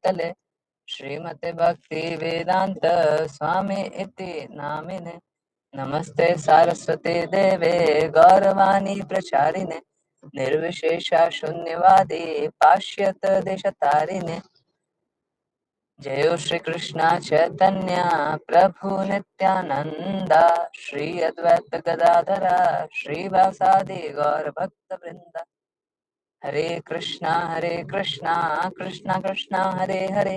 भूतले श्रीमते भक्ति वेदांत स्वामी इति नामिने। नमस्ते सारस्वती देवे गौरवाणी प्रचारिणे निर्विशेष शून्यवादी पाश्यत देशतारिणे। जय श्री कृष्ण चैतन्य प्रभु नित्यानंद श्री अद्वैत गदाधर श्रीवासादि गौर भक्त वृंद। हरे कृष्णा कृष्णा कृष्णा हरे हरे,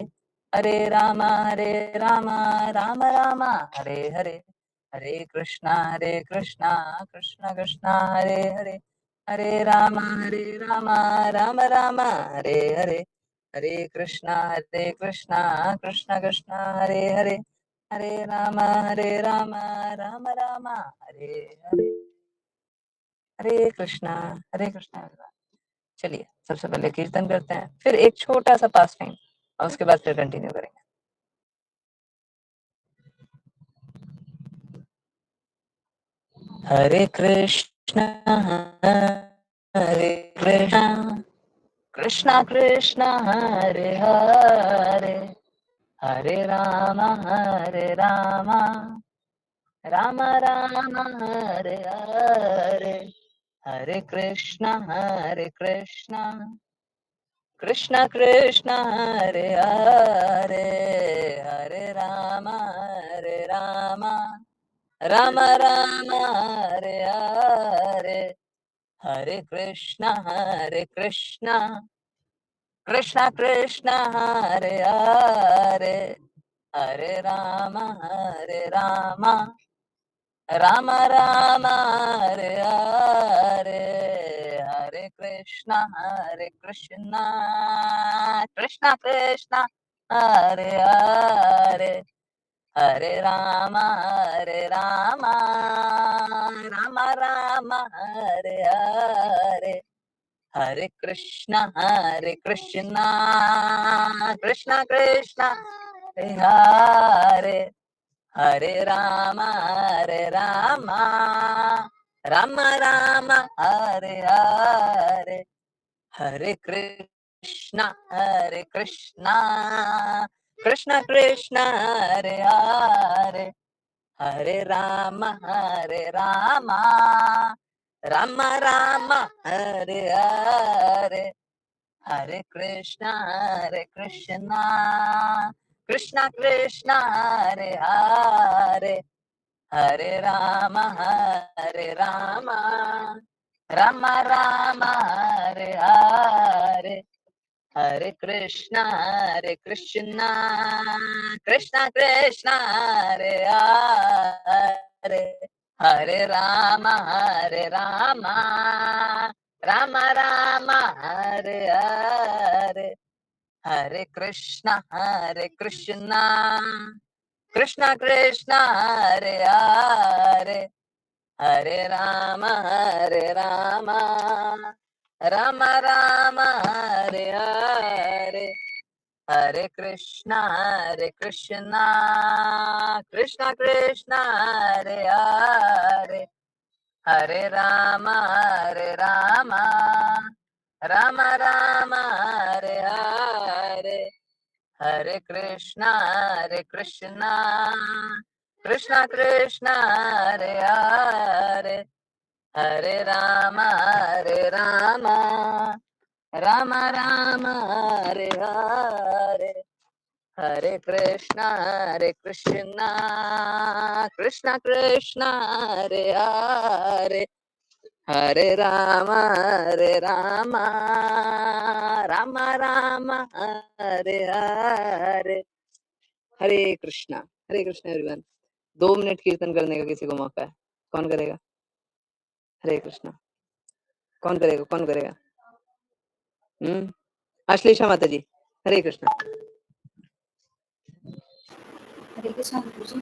हरे राम राम राम हरे हरे। हरे कृष्णा कृष्णा कृष्णा हरे हरे, हरे राम राम राम हरे हरे। हरे कृष्णा कृष्णा कृष्णा हरे हरे, हरे राम राम राम हरे हरे। हरे कृष्णा। चलिए सबसे पहले कीर्तन करते हैं, फिर एक छोटा सा पास टाइम और उसके बाद फिर कंटिन्यू करेंगे। हरे कृष्ण हरे कृष्ण कृष्ण कृष्ण हरे हरे, हरे राम राम राम हरे हरे। हरे कृष्ण कृष्ण कृष्ण हरे हरे, हरे राम राम राम हरे हरे। हरे कृष्ण कृष्ण कृष्ण हरे हरे, हरे राम राम राम हरे हरे। हरे कृष्ण कृष्ण कृष्ण हरे हरे, हरे राम राम राम हरे हरे। हरे कृष्ण कृष्ण कृष्ण हरे हरे, हरे राम राम राम हरे हरे। हरे कृष्ण कृष्ण कृष्ण हरे हरे, हरे राम राम राम हरे हरे। हरे कृष्ण कृष्ण कृष्ण हरे हरे, हरे राम राम राम हरे हरे। हरे कृष्ण कृष्ण कृष्ण हरे हरे, हरे राम राम राम हरे हरे। हरे कृष्ण कृष्ण कृष्ण हरे हरे, हरे राम राम राम हरे हरे। हरे कृष्ण कृष्ण कृष्ण हरे हरे, हरे राम राम राम हरे हरे। हरे कृष्ण कृष्ण कृष्ण हरे हरे, हरे राम राम राम हरे हरे। हरे कृष्ण कृष्ण कृष्ण हरे हरे, हरे राम राम राम हरे हरे। हरे कृष्णा एवरीवन। 2 मिनट कीर्तन करने का किसी को मौका है, कौन करेगा? हरे कृष्णा, कौन करेगा? अश्लेषा माता जी, हरे कृष्णा। हरे कृष्णा गुरुजी।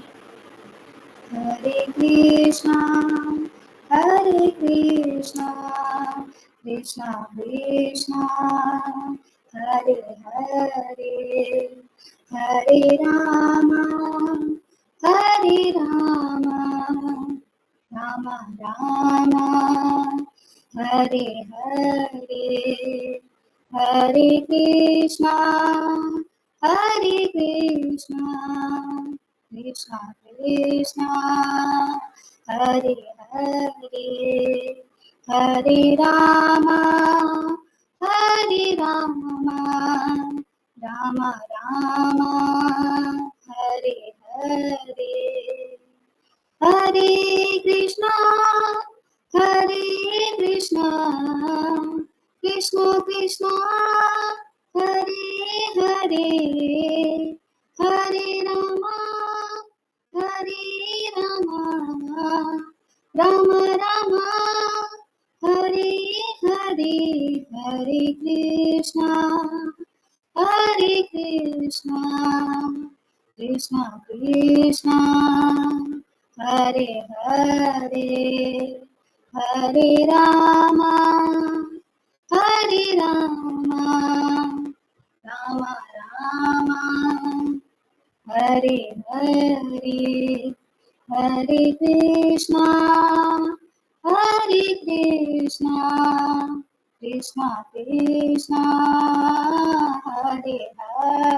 हरे कृष्णा हरे कृष्णा कृष्णा कृष्णा हरे हरे, हरे राम राम राम हरे हरे। हरे Krishna Krishna, Krishna Krishna, Hare Hare, Hare Rama, Hare Rama, Rama Rama, Hare Hare, Hare Krishna, Hare Krishna, Krishna Krishna, Hare Hare, Hare Rama, Hare Rama, Rama Rama, Hare Hare, Hare Krishna, Hare Krishna, Krishna Krishna, Hare Hare, Hare Rama, Hare Rama, Rama Rama, Hare Hare, Hare Krishna, Hare Krishna, Krishna Krishna, Hare Hare,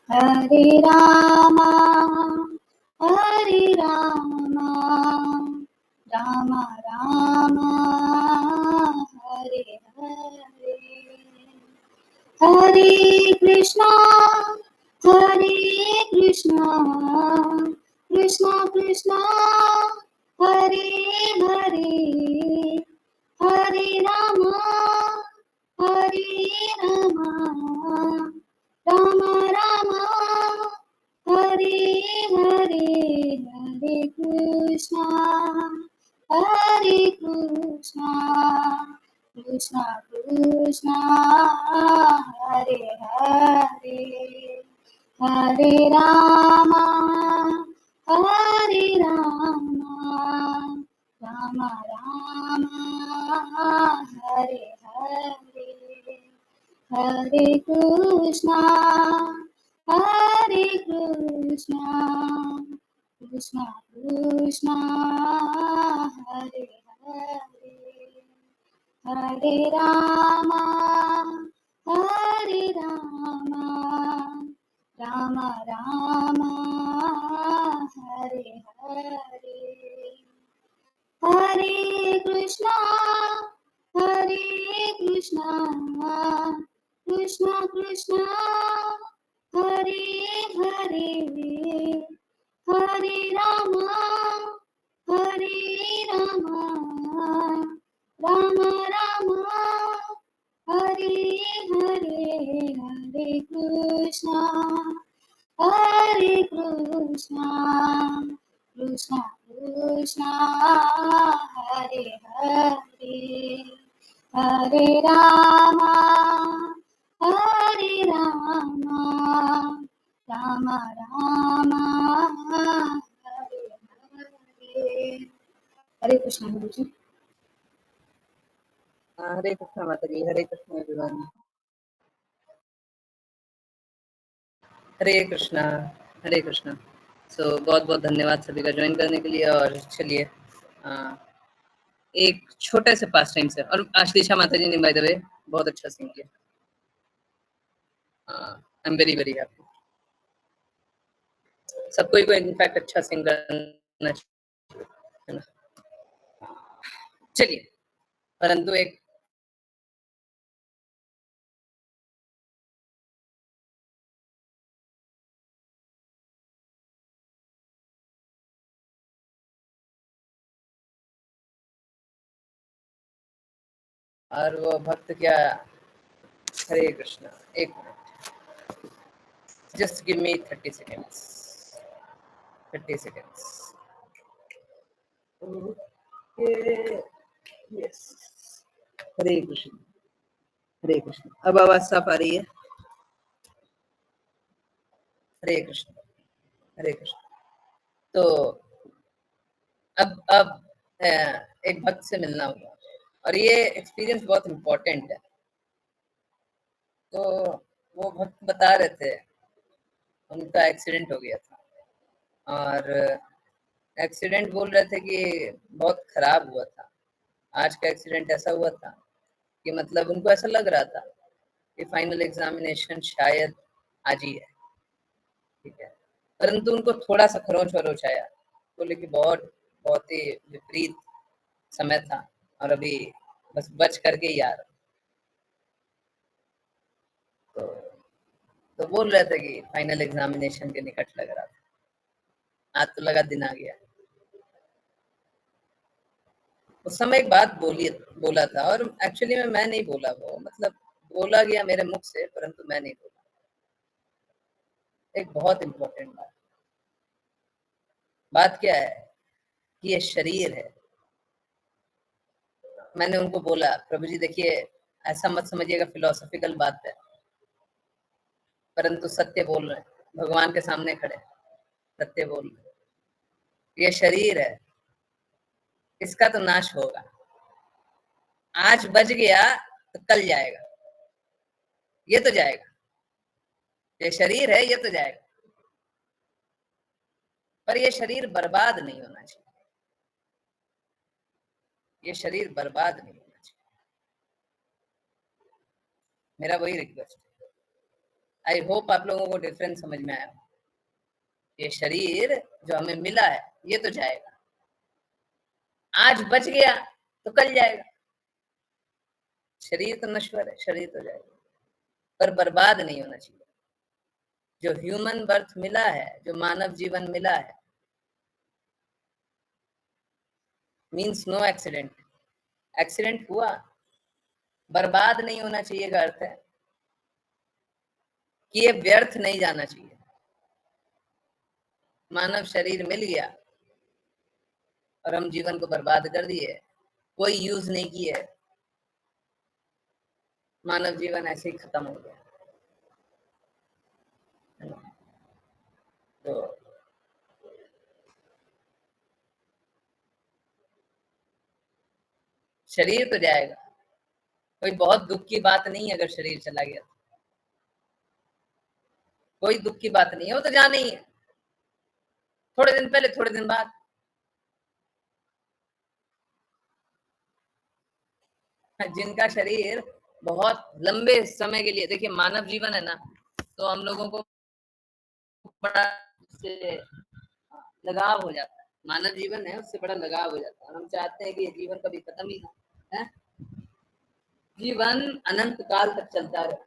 Hare Rama, Hare Rama, Rama Rama, Hare Hare, Hare Krishna, Hare Krishna, Krishna Krishna, Hare Hare, Hare Rama, Hare Rama, Rama Rama, Hare Hare, Hare Krishna, Hare Krishna, Krishna Krishna, Hare Hare, Hare Rama, Hare Rama, Rama Rama, Hare Hare, Hare Krishna, Hare Krishna, Krishna Krishna, Hare Hare, Hare Rama, Hare Rama, Rama Rama, Hare Hare, Hare Krishna, Hare Krishna, Krishna Krishna, Hare Hare, Hare Rama, Hare Rama, Rama Rama, Hare Hare, Hare Krishna, Hare Krishna, Krishna Krishna, Hare Hare, Hare Rama, Hare Rama, Rama Rama, Hare Hare. Hare Krishna Guruji. हरे कृष्णा माता जी, हरे Krishna everyone, हरे कृष्णा, हरे कृष्णा। सो बहुत बहुत धन्यवाद सभी का join करने के लिए। और चलिए एक छोटे से पास टाइम से, और आशीषा माता जी ने बाय द वे बहुत अच्छा सिंग किया। I am very very happy. सबको को इनफैक्ट अच्छा सिंग करना चाहिए, है ना। चलिए, परंतु एक और वो भक्त क्या, हरे कृष्णा, एक minute, just give me 30 seconds, 30 seconds। Yes, Hare Krishna, Hare Krishna. अब आवाज साफ आ रही है? हरे कृष्ण, हरे कृष्ण। तो अब एक भक्त से मिलना हुआ, और ये एक्सपीरियंस बहुत इम्पोर्टेंट है। तो वो भक्त बता रहे थे उनका एक्सीडेंट हो गया था, और एक्सीडेंट बोल रहे थे कि बहुत खराब हुआ था। आज का एक्सीडेंट ऐसा हुआ था कि मतलब उनको ऐसा लग रहा था कि फाइनल एग्जामिनेशन शायद आज ही है, ठीक है। परंतु उनको थोड़ा सा खरोंच वरोच आया, बोले कि बहुत बहुत ही विपरीत समय था और अभी बस बच करके ही आ रहा। तो तो बोल रहे थे कि फाइनल एग्जामिनेशन के निकट लग रहा था, आज तो लगा दिन आ गया। उस समय एक बात बोला था और एक्चुअली में मैं नहीं बोला, वो मतलब बोला गया मेरे मुख से, परंतु मैं नहीं बोला। एक बहुत इंपॉर्टेंट बात क्या है कि ये शरीर है। मैंने उनको बोला, प्रभु जी देखिए, ऐसा मत समझिएगा फिलोसॉफिकल बात है, परंतु सत्य बोल रहे हैं, भगवान के सामने खड़े सत्य बोल रहे हैं। ये शरीर है, इसका तो नाश होगा। आज बच गया तो कल जाएगा, ये तो जाएगा। ये शरीर है, ये तो जाएगा, पर ये शरीर बर्बाद नहीं होना चाहिए। ये शरीर बर्बाद नहीं होना चाहिए, मेरा वही रिक्वेस्ट है। आई होप आप लोगों को डिफरेंस समझ में आया। ये शरीर जो हमें मिला है ये तो जाएगा, आज बच गया तो कल जाएगा। शरीर तो नश्वर है, शरीर तो जाएगा, पर बर्बाद नहीं होना चाहिए। जो ह्यूमन बर्थ मिला है, जो मानव जीवन मिला है, मीन्स नो एक्सीडेंट। एक्सीडेंट हुआ, बर्बाद नहीं होना चाहिए का अर्थ है कि ये व्यर्थ नहीं जाना चाहिए। मानव शरीर मिल गया और हम जीवन को बर्बाद कर दिए, कोई यूज नहीं किए, मानव जीवन ऐसे ही खत्म हो गया। तो शरीर तो जाएगा, कोई बहुत दुख की बात नहीं है अगर शरीर चला गया तो। कोई दुख की बात नहीं है, वो तो जाना ही है, थोड़े दिन पहले थोड़े दिन बाद। जिनका शरीर बहुत लंबे समय के लिए, देखिए मानव जीवन है ना, तो हम लोगों को बड़ा से लगाव हो जाता है। मानव जीवन है, उससे बड़ा लगाव हो जाता है और हम चाहते हैं कि ये जीवन कभी खत्म ही ना है। जीवन अनंत काल तक चलता रहे,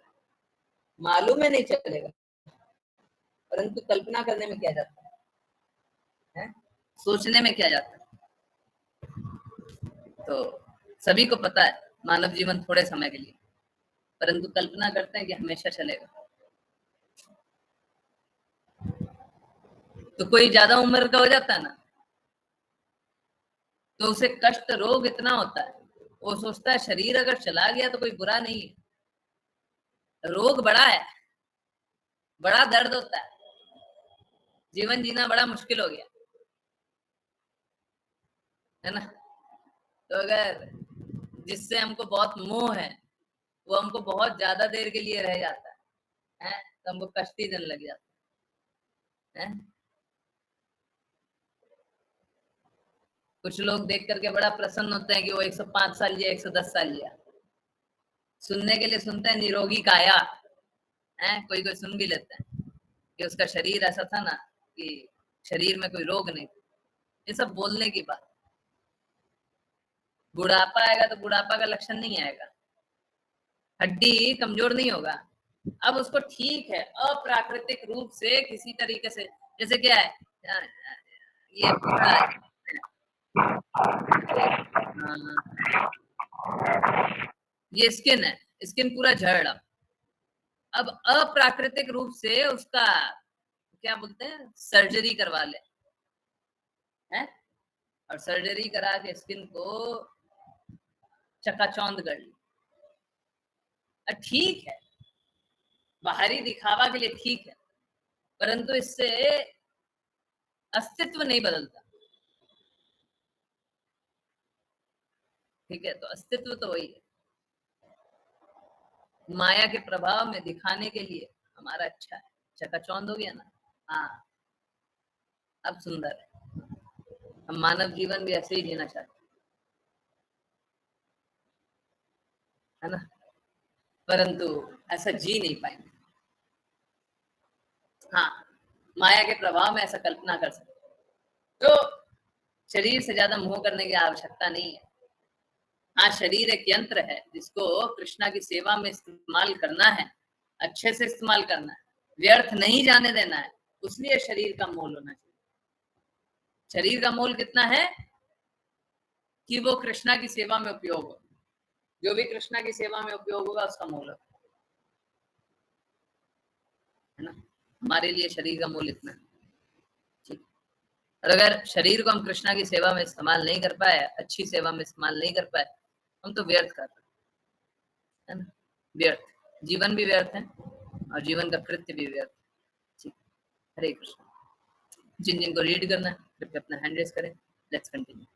मालूम है नहीं चलेगा, परंतु कल्पना करने में क्या जाता है, सोचने में क्या जाता है। तो सभी को पता है मानव जीवन थोड़े समय के लिए, परंतु कल्पना करते हैं कि हमेशा चलेगा। तो कोई ज्यादा उम्र का हो जाता है ना, तो उसे कष्ट रोग इतना होता है, वो सोचता है शरीर अगर चला गया तो कोई बुरा नहीं है, रोग बड़ा है, बड़ा दर्द होता है, जीवन जीना बड़ा मुश्किल हो गया है ना। तो अगर जिससे हमको बहुत मोह है, वो हमको बहुत ज्यादा देर के लिए रह जाता है तो हमको कष्ट ही देने लग जाता है। कुछ लोग देख करके बड़ा प्रसन्न होते हैं कि वो 105 साल जिया, 110 साल जिया, सुनने के लिए सुनते हैं निरोगी काया है, कोई कोई सुन भी लेते हैं कि उसका शरीर ऐसा था ना कि शरीर में कोई रोग नहीं। ये सब बोलने की बात। बुढ़ापा आएगा तो बुढ़ापा का लक्षण नहीं आएगा, हड्डी कमजोर नहीं होगा। अब उसको ठीक है अप्राकृतिक रूप से किसी तरीके से, जैसे क्या है, ये ये स्किन है, स्किन पूरा झड़, अब अप्राकृतिक रूप से उसका क्या बोलते हैं, सर्जरी करवा ले है, और सर्जरी करा के स्किन को चकाचौंध कर ली। ठीक है, बाहरी दिखावा के लिए ठीक है, परंतु इससे अस्तित्व नहीं बदलता। ठीक है, तो अस्तित्व तो वही है, माया के प्रभाव में दिखाने के लिए हमारा अच्छा है, चकाचौंध हो गया ना। हाँ, अब सुंदर है, हम मानव जीवन भी ऐसे ही जीना चाहते है ना, परंतु ऐसा जी नहीं पाएंगे। हाँ, माया के प्रभाव में ऐसा कल्पना कर सकते, तो शरीर से ज्यादा मोह करने की आवश्यकता नहीं है। हाँ, शरीर एक यंत्र है जिसको कृष्णा की सेवा में इस्तेमाल करना है, अच्छे से इस्तेमाल करना है, व्यर्थ नहीं जाने देना है, उसलिए शरीर का मोल होना चाहिए। शरीर का मोल कितना है कि वो कृष्णा की सेवा में उपयोग हो, जो भी कृष्णा की सेवा में उपयोग होगा उसका मोल है ना। हमारे लिए शरीर का मोल इतना है, ठीक। और अगर शरीर को हम कृष्णा की सेवा में इस्तेमाल नहीं कर पाए, अच्छी सेवा में इस्तेमाल नहीं कर पाए, हम तो व्यर्थ कर रहे है ना, व्यर्थ, जीवन भी व्यर्थ है और जीवन का कृत्य भी व्यर्थ, ठीक। हरे कृष्ण। जिन जिनको रीड करना है कृपया अपना हैंड रेज करें। Let's continue.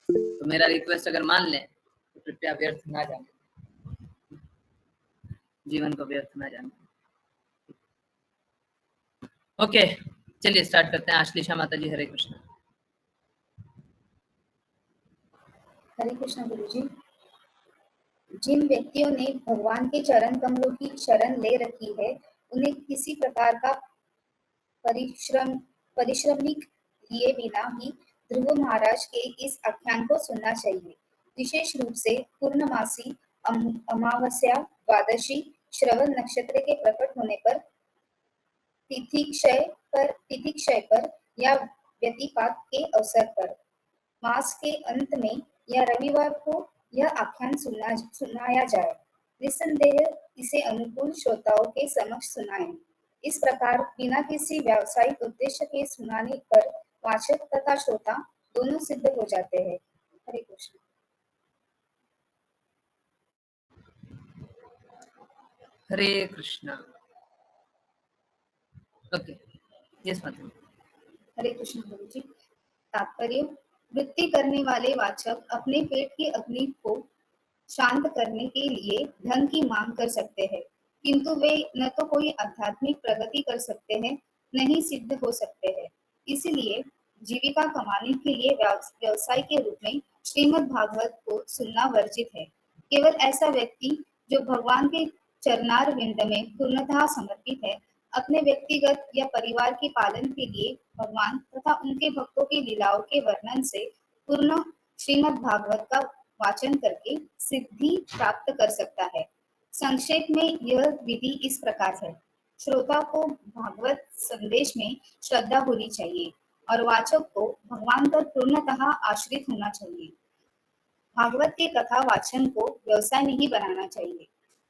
तो मेरा रिक्वेस्ट अगर मान लें तो कृपया व्यर्थ ना जाने, जीवन को व्यर्थ ना जाने। ओके, चलिए स्टार्ट करते हैं। आश्लेषा माता जी, हरे कृष्ण। हरे कृष्ण गुरु जी। जिन व्यक्तियों ने भगवान के चरण कमलों की शरण ले रखी है, उन्हें किसी प्रकार का परिश्रमिक लिए बिना ही ध्रुव महाराज के इस आख्यान को सुनना चाहिए। विशेष रूप से पूर्णमासी अमावस्या, द्वादशी, श्रवण नक्षत्र के प्रकट होने पर, तिथि क्षय पर या व्यतिपात के अवसर पर, मास के अंत में या रविवार को यह आख्यान सुनाया जाए। निस्संदेह इसे अनुकूल श्रोताओं के समक्ष सुनाएं। इस प्रकार बिना किसी व्यावसायिक उद्देश्य के सुनाने पर वाचक तथा श्रोता दोनों सिद्ध हो जाते हैं। हरे कृष्ण। हरे कृष्ण। ओके, यस माता। हरे कृष्ण गुरु जी। तात्पर्य: वृत्ति करने वाले वाचक अपने पेट की अग्नि को शांत करने के लिए धन की मांग कर सकते हैं, किंतु वे न तो कोई आध्यात्मिक प्रगति कर सकते हैं, न ही सिद्ध हो सकते हैं। इसलिए जीविका कमाने के लिए व्यवसाय के रूप में श्रीमद् भागवत को सुनना वर्जित है। केवल ऐसा व्यक्ति जो भगवान के चरणार विंद में पूर्णतः समर्पित है, अपने व्यक्तिगत या परिवार के पालन के लिए भगवान तथा उनके भक्तों की लीलाओं के वर्णन से पूर्ण श्रीमद् भागवत का वाचन करके सिद्धि प्राप्त कर सकता है। संक्षेप में यह विधि इस प्रकार है। श्रोता को भागवत संदेश में श्रद्धा होनी चाहिए और वाचक को भगवान पर पूर्णतः आश्रित होना चाहिए। भागवत के कथा वाचन को व्यवसाय नहीं बनाना चाहिए।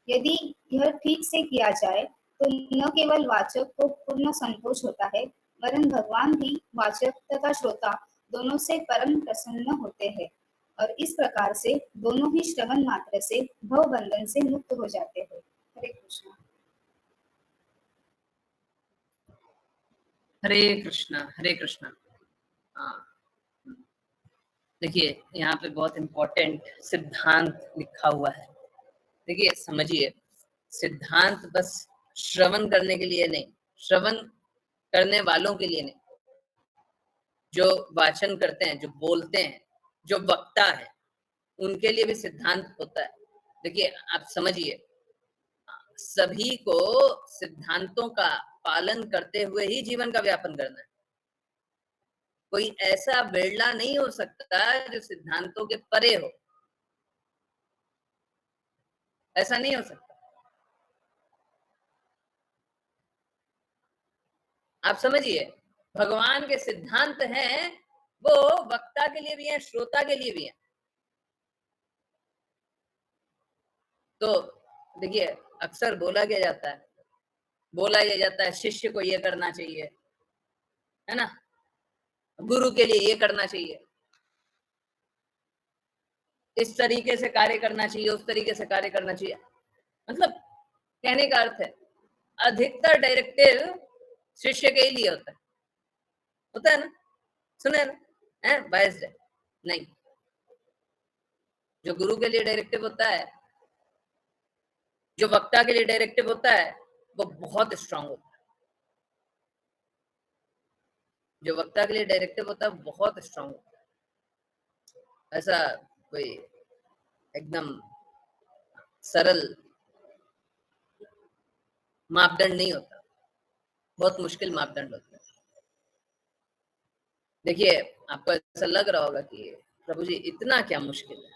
यदि यह ठीक से किया जाए तो न केवल वाचक को पूर्ण संतोष होता है, वरन भगवान भी वाचक तथा श्रोता दोनों से परम प्रसन्न होते हैं और इस प्रकार से दोनों ही श्रवण मात्र से भव बंधन से मुक्त हो जाते हैं। हरे कृष्ण। हरे कृष्ण। हरे कृष्ण। हाँ, देखिए यहाँ पे बहुत इंपॉर्टेंट सिद्धांत लिखा हुआ है। देखिए समझिए, सिद्धांत बस श्रवण करने के लिए नहीं, श्रवण करने वालों के लिए नहीं, जो वाचन करते हैं, जो बोलते हैं, जो वक्ता है, उनके लिए भी सिद्धांत होता है। देखिए आप समझिए, सभी को सिद्धांतों का पालन करते हुए ही जीवन का व्यापन करना है। कोई ऐसा बिरला नहीं हो सकता जो सिद्धांतों के परे हो, ऐसा नहीं हो सकता। आप समझिए, भगवान के सिद्धांत हैं, वो वक्ता के लिए भी हैं, श्रोता के लिए भी हैं। तो देखिए अक्सर बोला जाता है शिष्य को ये करना चाहिए, है ना, गुरु के लिए ये करना चाहिए, इस तरीके से कार्य करना चाहिए, उस तरीके से कार्य करना चाहिए। मतलब कहने का अर्थ है अधिकतर डायरेक्टिव शिष्य के ही लिए होता है ना, सुने ना, है बायस्ड है नहीं। जो गुरु के लिए डायरेक्टिव होता है, जो वक्ता के लिए डायरेक्टिव होता है, वो बहुत स्ट्रांग होता है। जो वक्ता के लिए डायरेक्टिव होता है बहुत स्ट्रांग होता है। ऐसा कोई एकदम सरल मापदंड नहीं होता। बहुत मुश्किल मापदंड होते हैं। देखिए, आपको ऐसा लग रहा होगा कि प्रभु जी इतना क्या मुश्किल है?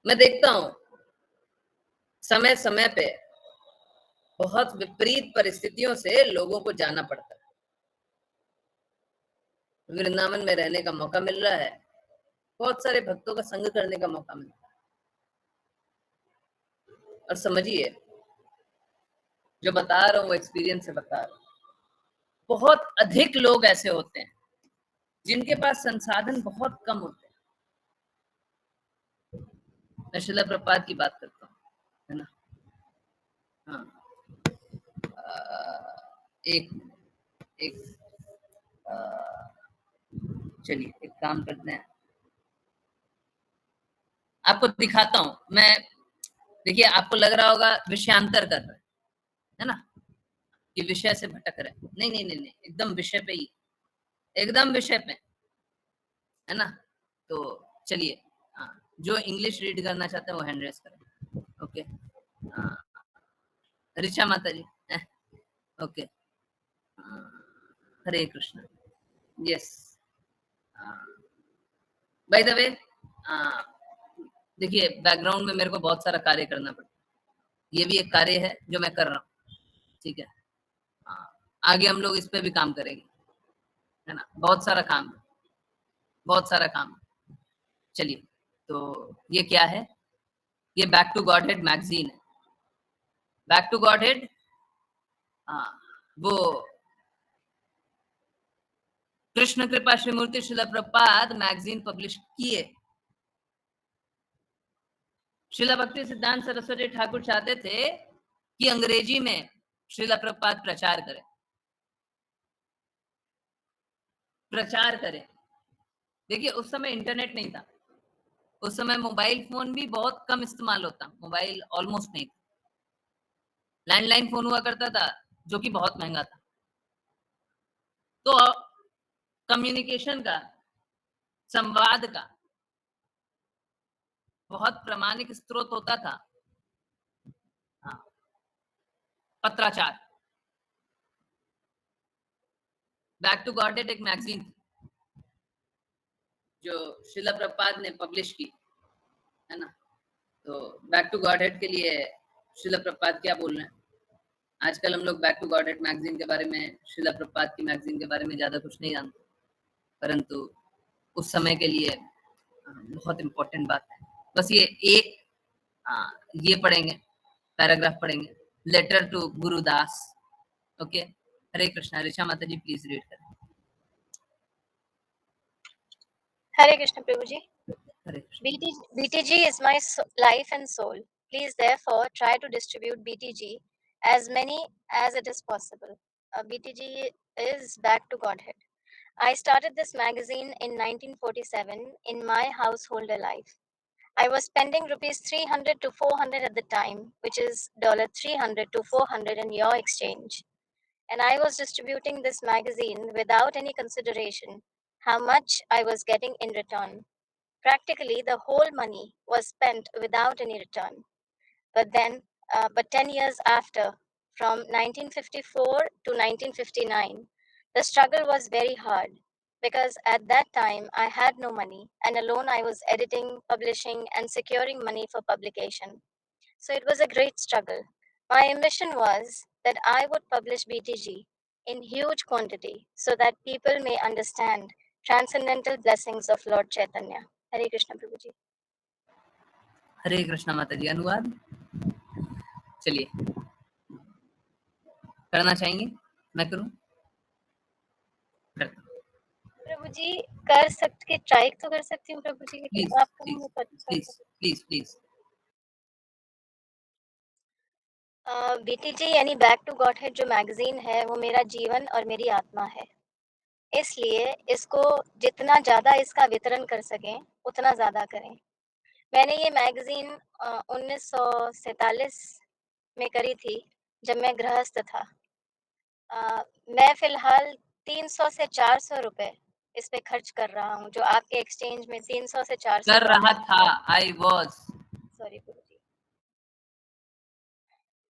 मैं देखता हूँ समय-समय पे बहुत विपरीत परिस्थितियों से लोगों को जाना पड़ता है। वृंदावन में रहने का मौका मिल रहा है, बहुत सारे भक्तों का संग करने का मौका मिलता है। और समझिए, जो बता रहा हूँ वो एक्सपीरियंस से बता रहा हूँ। बहुत अधिक लोग ऐसे होते हैं जिनके पास संसाधन बहुत कम होते हैं। मैं शिला प्रपात की बात करता हूँ, है ना? हाँ, एक एक चलिए एक काम करते हैं, आपको दिखाता हूँ मैं। देखिए, आपको लग रहा होगा विषयांतर कर रहा है ना, कि विषय से भटक रहा है। नहीं नहीं नहीं नहीं, एकदम विषय पे ही, एकदम विषय पे, है ना? तो चलिए, हाँ, जो इंग्लिश रीड करना चाहते हैं वो हैंड रेस करें। ओके, हाँ, Richa Mata ji, okay, Hare Krishna, yes. By the way, देखिए बैकग्राउंड में मेरे को बहुत सारा कार्य करना पड़ता है, ये भी एक कार्य है जो मैं कर रहा हूँ, ठीक है? आगे हम लोग इस पे भी काम करेंगे, है ना? बहुत सारा काम, बहुत सारा काम। चलिए, तो ये क्या है? ये बैक टू गॉडहेड मैगजीन है। बैक टू गॉडहेड, हाँ, वो कृष्ण कृपा श्रीमूर्ति शिला प्रपात मैगजीन पब्लिश किए। शिला भक्ति सिद्धांत सरस्वती ठाकुर चाहते थे कि अंग्रेजी में शिला प्रपात प्रचार करें, प्रचार करें। देखिए, उस समय इंटरनेट नहीं था, उस समय मोबाइल फोन भी बहुत कम इस्तेमाल होता, मोबाइल ऑलमोस्ट नहीं था। लैंडलाइन फोन हुआ करता था जो कि बहुत महंगा था। तो कम्युनिकेशन का, संवाद का बहुत प्रामाणिक स्रोत होता था, हाँ, पत्राचार। बैक टू गॉडहेड एक मैगजीन थी जो शिला प्रपात ने पब्लिश की, है ना? तो बैक टू गॉडहेड के लिए शिला प्रपात क्या बोल रहे हैं? आजकल हम लोग बैक टू गॉडहेड मैगजीन के बारे में, शिला प्रपात की मैगजीन के बारे में ज्यादा कुछ नहीं जानते, परंतु उस समय के लिए बहुत इंपॉर्टेंट बात है। बस ये एक, ये पढ़ेंगे, पैराग्राफ पढ़ेंगे, letter to Gurudas. Okay, Hare Krishna. Richa Mata ji please read करें। Hare Krishna Prabhuji. Hare Krishna. BTG is my life and soul. Please therefore try to distribute BTG as many as it is possible. BTG is back to Godhead. I started this magazine in 1947 in my householder life. I was spending rupees 300 to 400 at the time, which is $300 to 400 in your exchange. And I was distributing this magazine without any consideration how much I was getting in return. Practically, the whole money was spent without any return. But 10 years after, from 1954 to 1959, the struggle was very hard because at that time I had no money and alone I was editing, publishing, and securing money for publication. So it was a great struggle. My ambition was that I would publish BTG in huge quantity so that people may understand transcendental blessings of Lord Chaitanya. Hare Krishna Prabhuji. हरे कृष्णा माता जी। अनुवाद चलिए करना चाहेंगे? मैं करूं? करता हूं। प्रभु जी कर सकते, ट्राई तो कर सकती हूँ प्रभु जी, लेकिन प्लीज आप प्लीज कहेंगे तो अच्छा प्लीज प्लीज प्लीज। बीटीजी यानी बैक टू गॉडहेड जो मैगजीन है वो मेरा जीवन और मेरी आत्मा है, इसलिए इसको जितना ज़्यादा इसका वितरण कर सकें उतना ज़्यादा करें। मैंने ये मैगजीन 1947 में करी थी जब मैं गृहस्थ था। मैं फिलहाल 300 से 400 रुपए इस पे खर्च कर रहा हूँ, जो आपके एक्सचेंज में 300 से 400 कर रहा था, I was, sorry Guruji,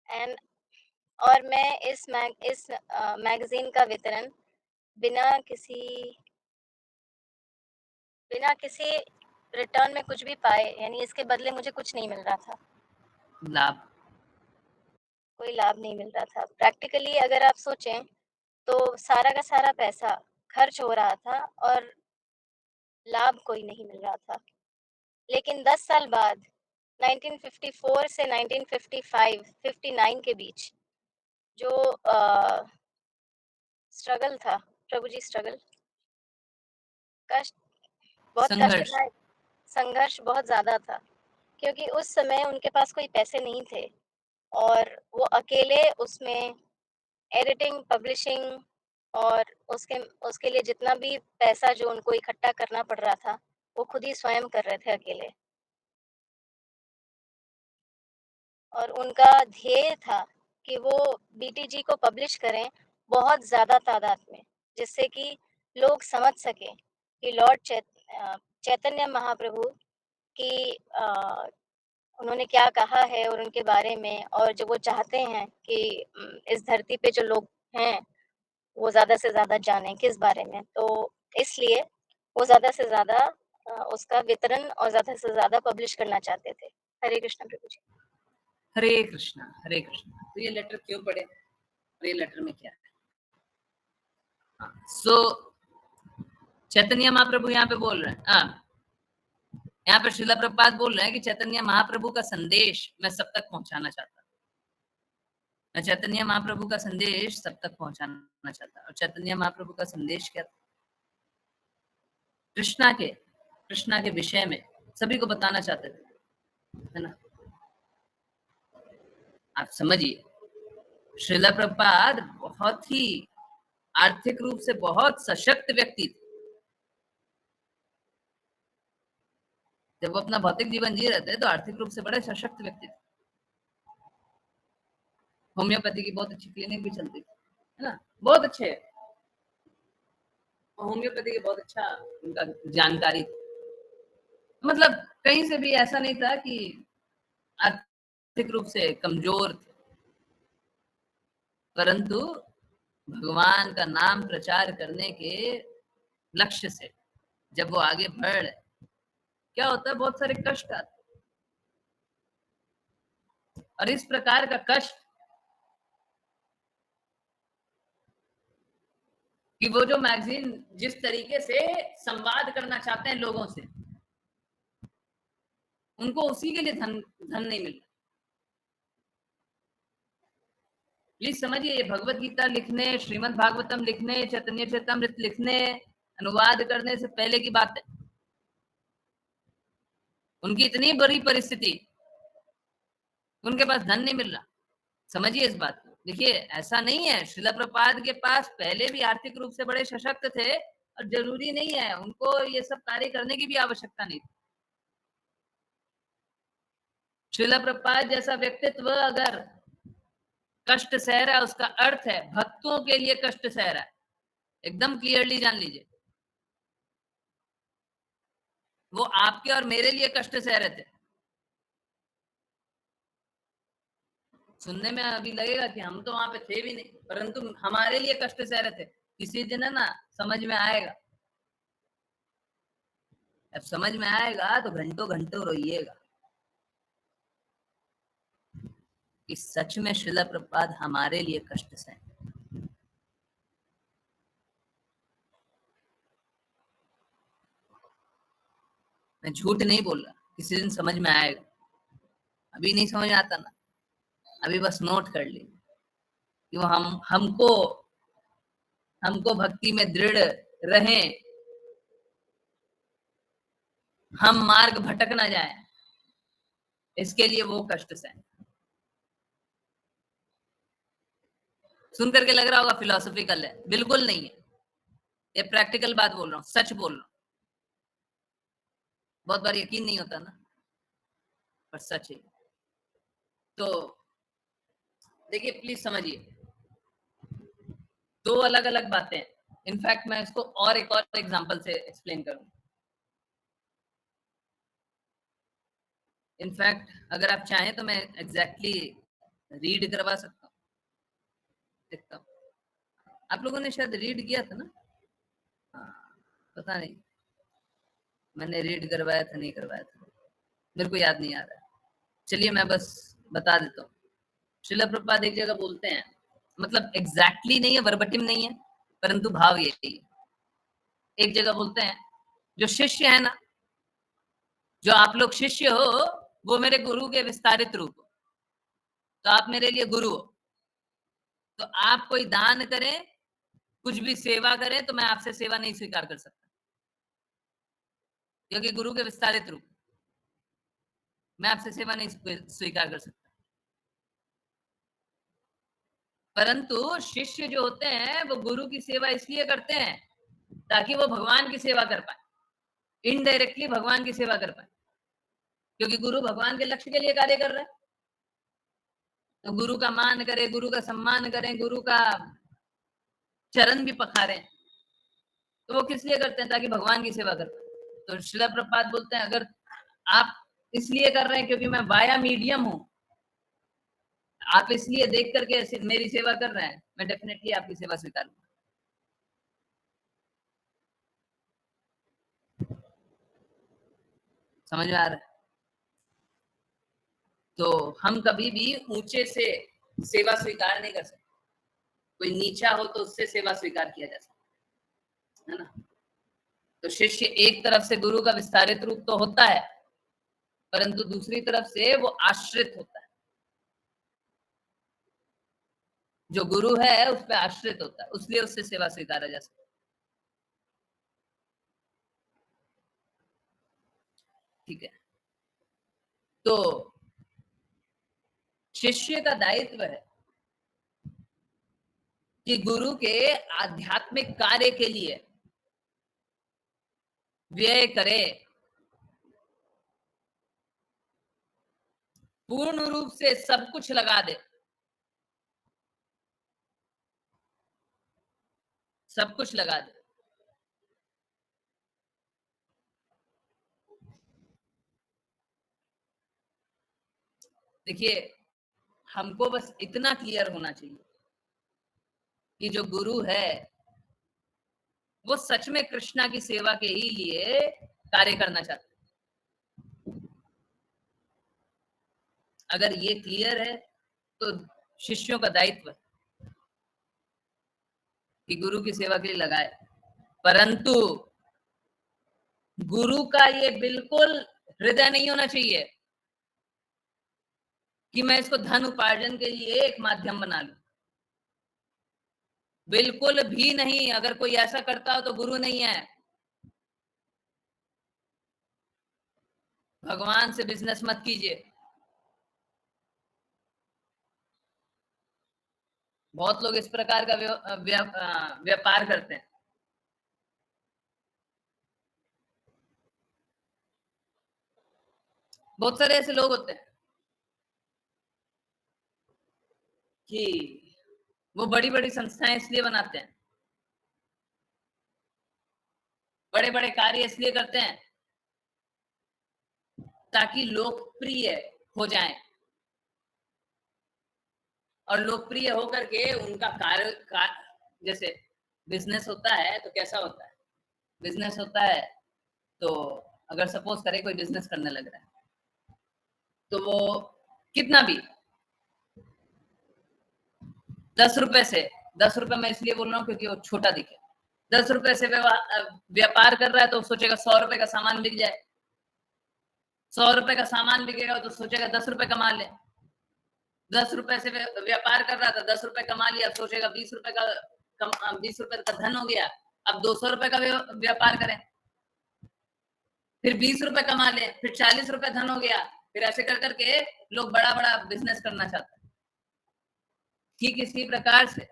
and और मैं इस मैगजीन का वितरण बिना किसी रिटर्न में कुछ भी पाए, यानी इसके बदले मुझे कुछ नहीं मिल रहा था, लाभ। कोई लाभ नहीं मिल रहा था। प्रैक्टिकली अगर आप सोचें तो सारा का सारा पैसा खर्च हो रहा था और लाभ कोई नहीं मिल रहा था। लेकिन 10 साल बाद 1954 से 1959 के बीच जो स्ट्रगल था, प्रभु जी स्ट्रगल, कष्ट, बहुत संघर्ष। कष्टदायक संघर्ष बहुत ज़्यादा था, क्योंकि उस समय उनके पास कोई पैसे नहीं थे और वो अकेले उसमें एडिटिंग, पब्लिशिंग और उसके उसके लिए जितना भी पैसा जो उनको इकट्ठा करना पड़ रहा था, वो खुद ही स्वयं कर रहे थे अकेले। और उनका ध्येय था कि वो बीटीजी को पब्लिश करें बहुत ज़्यादा तादाद में, जिससे कि लोग समझ सकें कि चैतन्य महाप्रभु की उन्होंने क्या कहा है और उनके बारे में, और जो वो चाहते हैं कि इस धरती पे जो लोग हैं वो ज़्यादा से ज़्यादा जानें किस बारे में। तो इसलिए वो ज़्यादा से ज़्यादा उसका वितरण और ज़्यादा से ज़्यादा पब्लिश करना चाहते थे। हरे कृष्ण प्रभु जी। हरे कृष्णा, हरे कृष्णा। तो ये लेटर क्यों पढ़े और ये लेटर में क्या है? सो चैतन्य महाप्रभु यहाँ पे बोल रहे हैं, यहाँ पे श्रीला प्रभुपाद बोल रहे हैं कि चैतन्य महाप्रभु का संदेश मैं सब तक पहुंचाना चाहता हूँ। मैं चैतन्य महाप्रभु का संदेश सब तक पहुंचाना चाहता हूँ। और चैतन्य महाप्रभु का संदेश क्या था? कृष्णा के विषय में सभी को बताना चाहते थे, है ना? आप समझिए, श्रीला प्रभुपाद बहुत ही आर्थिक रूप से बहुत सशक्त व्यक्ति थे। जब वो अपना भौतिक जीवन जी रहे थे तो आर्थिक रूप से बड़े सशक्त व्यक्ति थे। होम्योपैथी की बहुत अच्छी क्लिनिक भी चलती थी, है ना? बहुत अच्छे होम्योपैथी की बहुत अच्छा उनका जानकारी थी। मतलब कहीं से भी ऐसा नहीं था कि आर्थिक रूप से कमजोर थे, परंतु भगवान का नाम प्रचार करने के लक्ष्य से जब वो आगे बढ़ रहे, क्या होता है, बहुत सारे कष्ट आते, और इस प्रकार का कष्ट कि वो जो मैगजीन जिस तरीके से संवाद करना चाहते हैं लोगों से, उनको उसी के लिए धन नहीं मिल रहा। प्लीज समझिए, ये भगवत गीता लिखने, श्रीमद् भागवतम लिखने, चैतन्य चैतामृत लिखने, अनुवाद करने से पहले की बात है। उनकी इतनी बड़ी परिस्थिति, उनके पास धन नहीं मिल रहा। समझिए इस बात को। देखिए, ऐसा नहीं है, श्रीला प्रभुपाद के पास पहले भी आर्थिक रूप से बड़े सशक्त थे और जरूरी नहीं है उनको ये सब कार्य करने की भी आवश्यकता नहीं थी। श्रीला प्रभुपाद जैसा व्यक्तित्व अगर कष्ट सह रहा है, उसका अर्थ है भक्तों के लिए कष्ट सह रहा है। एकदम क्लियरली जान लीजिए, वो आपके और मेरे लिए कष्ट सह रहे थे। सुनने में अभी लगेगा कि हम तो वहां पे थे भी नहीं, परंतु हमारे लिए कष्ट सह रहे थे। किसी दिन है ना, समझ में आएगा। अब समझ में आएगा तो घंटों घंटों रोइएगा कि सच में श्रीला प्रभुपाद हमारे लिए कष्ट सह। मैं झूठ नहीं बोल रहा, किसी दिन समझ में आएगा। अभी नहीं समझ आता ना, अभी बस नोट कर ली कि वो हमको भक्ति में दृढ़ रहें, हम मार्ग भटक ना जाए, इसके लिए वो कष्ट सह। सुन करके लग रहा होगा फिलोसॉफिकल है, बिल्कुल नहीं है। ये प्रैक्टिकल बात बोल रहा हूँ, सच बोल रहा हूँ। बहुत बार यकीन नहीं होता ना, पर सच है। तो देखिए, प्लीज समझिए, दो अलग अलग बातें। इनफैक्ट मैं इसको और एक और एग्जांपल से एक्सप्लेन करूंगा। इनफैक्ट अगर आप चाहें तो मैं एग्जैक्टली रीड करवा सकता हूँ, देखता हूँ। आप लोगों ने शायद रीड किया था ना? हाँ, पता नहीं मैंने रीड करवाया था नहीं करवाया था, मेरे को याद नहीं आ रहा है। चलिए मैं बस बता देता हूँ। श्रील प्रभुपाद एक जगह बोलते हैं, मतलब एग्जैक्टली नहीं है, वर्बटिम नहीं है, परंतु भाव यही है। एक जगह बोलते हैं, जो शिष्य है ना, जो आप लोग शिष्य हो, वो मेरे गुरु के विस्तारित रूप हो। तो आप मेरे लिए गुरु हो, तो आप कोई दान करें, कुछ भी सेवा करें, तो मैं आपसे सेवा नहीं स्वीकार कर सकता, क्योंकि गुरु के विस्तारित रूप मैं आपसे सेवा नहीं स्वीकार कर सकता। परंतु शिष्य जो होते हैं वो गुरु की सेवा इसलिए करते हैं ताकि वो भगवान की सेवा कर पाए, इनडायरेक्टली भगवान की सेवा कर पाए, क्योंकि गुरु भगवान के लक्ष्य के लिए कार्य कर रहा है। तो गुरु का मान करें, गुरु का सम्मान करें, गुरु का चरण भी पखारें, तो वो किस लिए करते हैं? ताकि भगवान की सेवा कर पाए। तो श्रील प्रभुपाद बोलते हैं, अगर आप इसलिए कर रहे हैं क्योंकि मैं वाया मीडियम हूं, आप इसलिए देख करके मेरी सेवा कर रहे हैं, मैं डेफिनेटली आपकी सेवा स्वीकार करूंगा। समझ में आ रहा है? तो हम कभी भी ऊंचे से सेवा स्वीकार नहीं कर सकते, कोई नीचा हो तो उससे सेवा स्वीकार किया जा सकता है ना। तो शिष्य एक तरफ से गुरु का विस्तारित रूप तो होता है, परंतु दूसरी तरफ से वो आश्रित होता है। जो गुरु है उस पर आश्रित होता है, इसलिए उससे सेवा स्वीकारा जा सकता है। ठीक है, तो शिष्य का दायित्व है कि गुरु के आध्यात्मिक कार्य के लिए व्यय करे, पूर्ण रूप से सब कुछ लगा दे, सब कुछ लगा दे। देखिए, हमको बस इतना क्लियर होना चाहिए कि जो गुरु है वो सच में कृष्णा की सेवा के ही लिए कार्य करना चाहते हैं। अगर ये क्लियर है तो शिष्यों का दायित्व है कि गुरु की सेवा के लिए लगाए, परंतु गुरु का ये बिल्कुल हृदय नहीं होना चाहिए कि मैं इसको धन उपार्जन के लिए एक माध्यम बना लूं। बिल्कुल भी नहीं। अगर कोई ऐसा करता हो तो गुरु नहीं है। भगवान से बिजनेस मत कीजिए। बहुत लोग इस प्रकार का व्यापार करते हैं। बहुत सारे ऐसे लोग होते हैं कि वो बड़ी बड़ी संस्थाएं इसलिए बनाते हैं, बड़े बड़े कार्य इसलिए करते हैं ताकि लोकप्रिय हो जाएं, और लोकप्रिय होकर के उनका जैसे बिजनेस होता है तो कैसा होता है? बिजनेस होता है तो अगर सपोज करें कोई बिजनेस करने लग रहा है तो वो कितना भी 10 रुपए से, 10 रुपए मैं इसलिए बोल रहा हूँ क्योंकि वो छोटा दिखे, 10 रुपए से व्यापार कर रहा है तो सोचेगा 100 रुपए का सामान बिक जाए। 100 रुपए का सामान बिकेगा तो सोचेगा 10 रुपए कमा ले। 10 रुपए से व्यापार कर रहा था, 10 रुपए कमा लिया, सोचेगा 20 रुपए का 20 रुपए का धन हो गया, अब 200 रुपए का व्यापार करें, फिर 20 रुपए कमा ले, फिर 40 रुपए धन हो गया, फिर ऐसे कर करके लोग बड़ा बड़ा बिजनेस करना चाहते हैं। ठीक इसी प्रकार से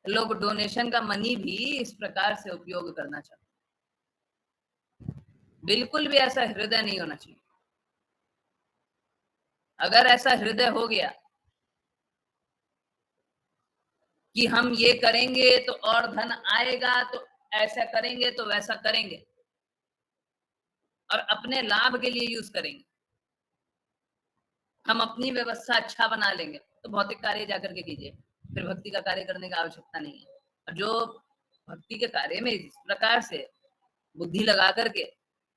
लोग डोनेशन का मनी भी इस प्रकार से उपयोग करना चाहते हैं। बिल्कुल भी ऐसा हृदय नहीं होना चाहिए। अगर ऐसा हृदय हो गया कि हम ये करेंगे तो और धन आएगा, तो ऐसा करेंगे तो वैसा करेंगे, और अपने लाभ के लिए यूज करेंगे, हम अपनी व्यवस्था अच्छा बना लेंगे, तो भौतिक कार्य जाकर के कीजिए, फिर भक्ति का कार्य करने की आवश्यकता नहीं है। और जो भक्ति के कार्य में इस प्रकार से बुद्धि लगा करके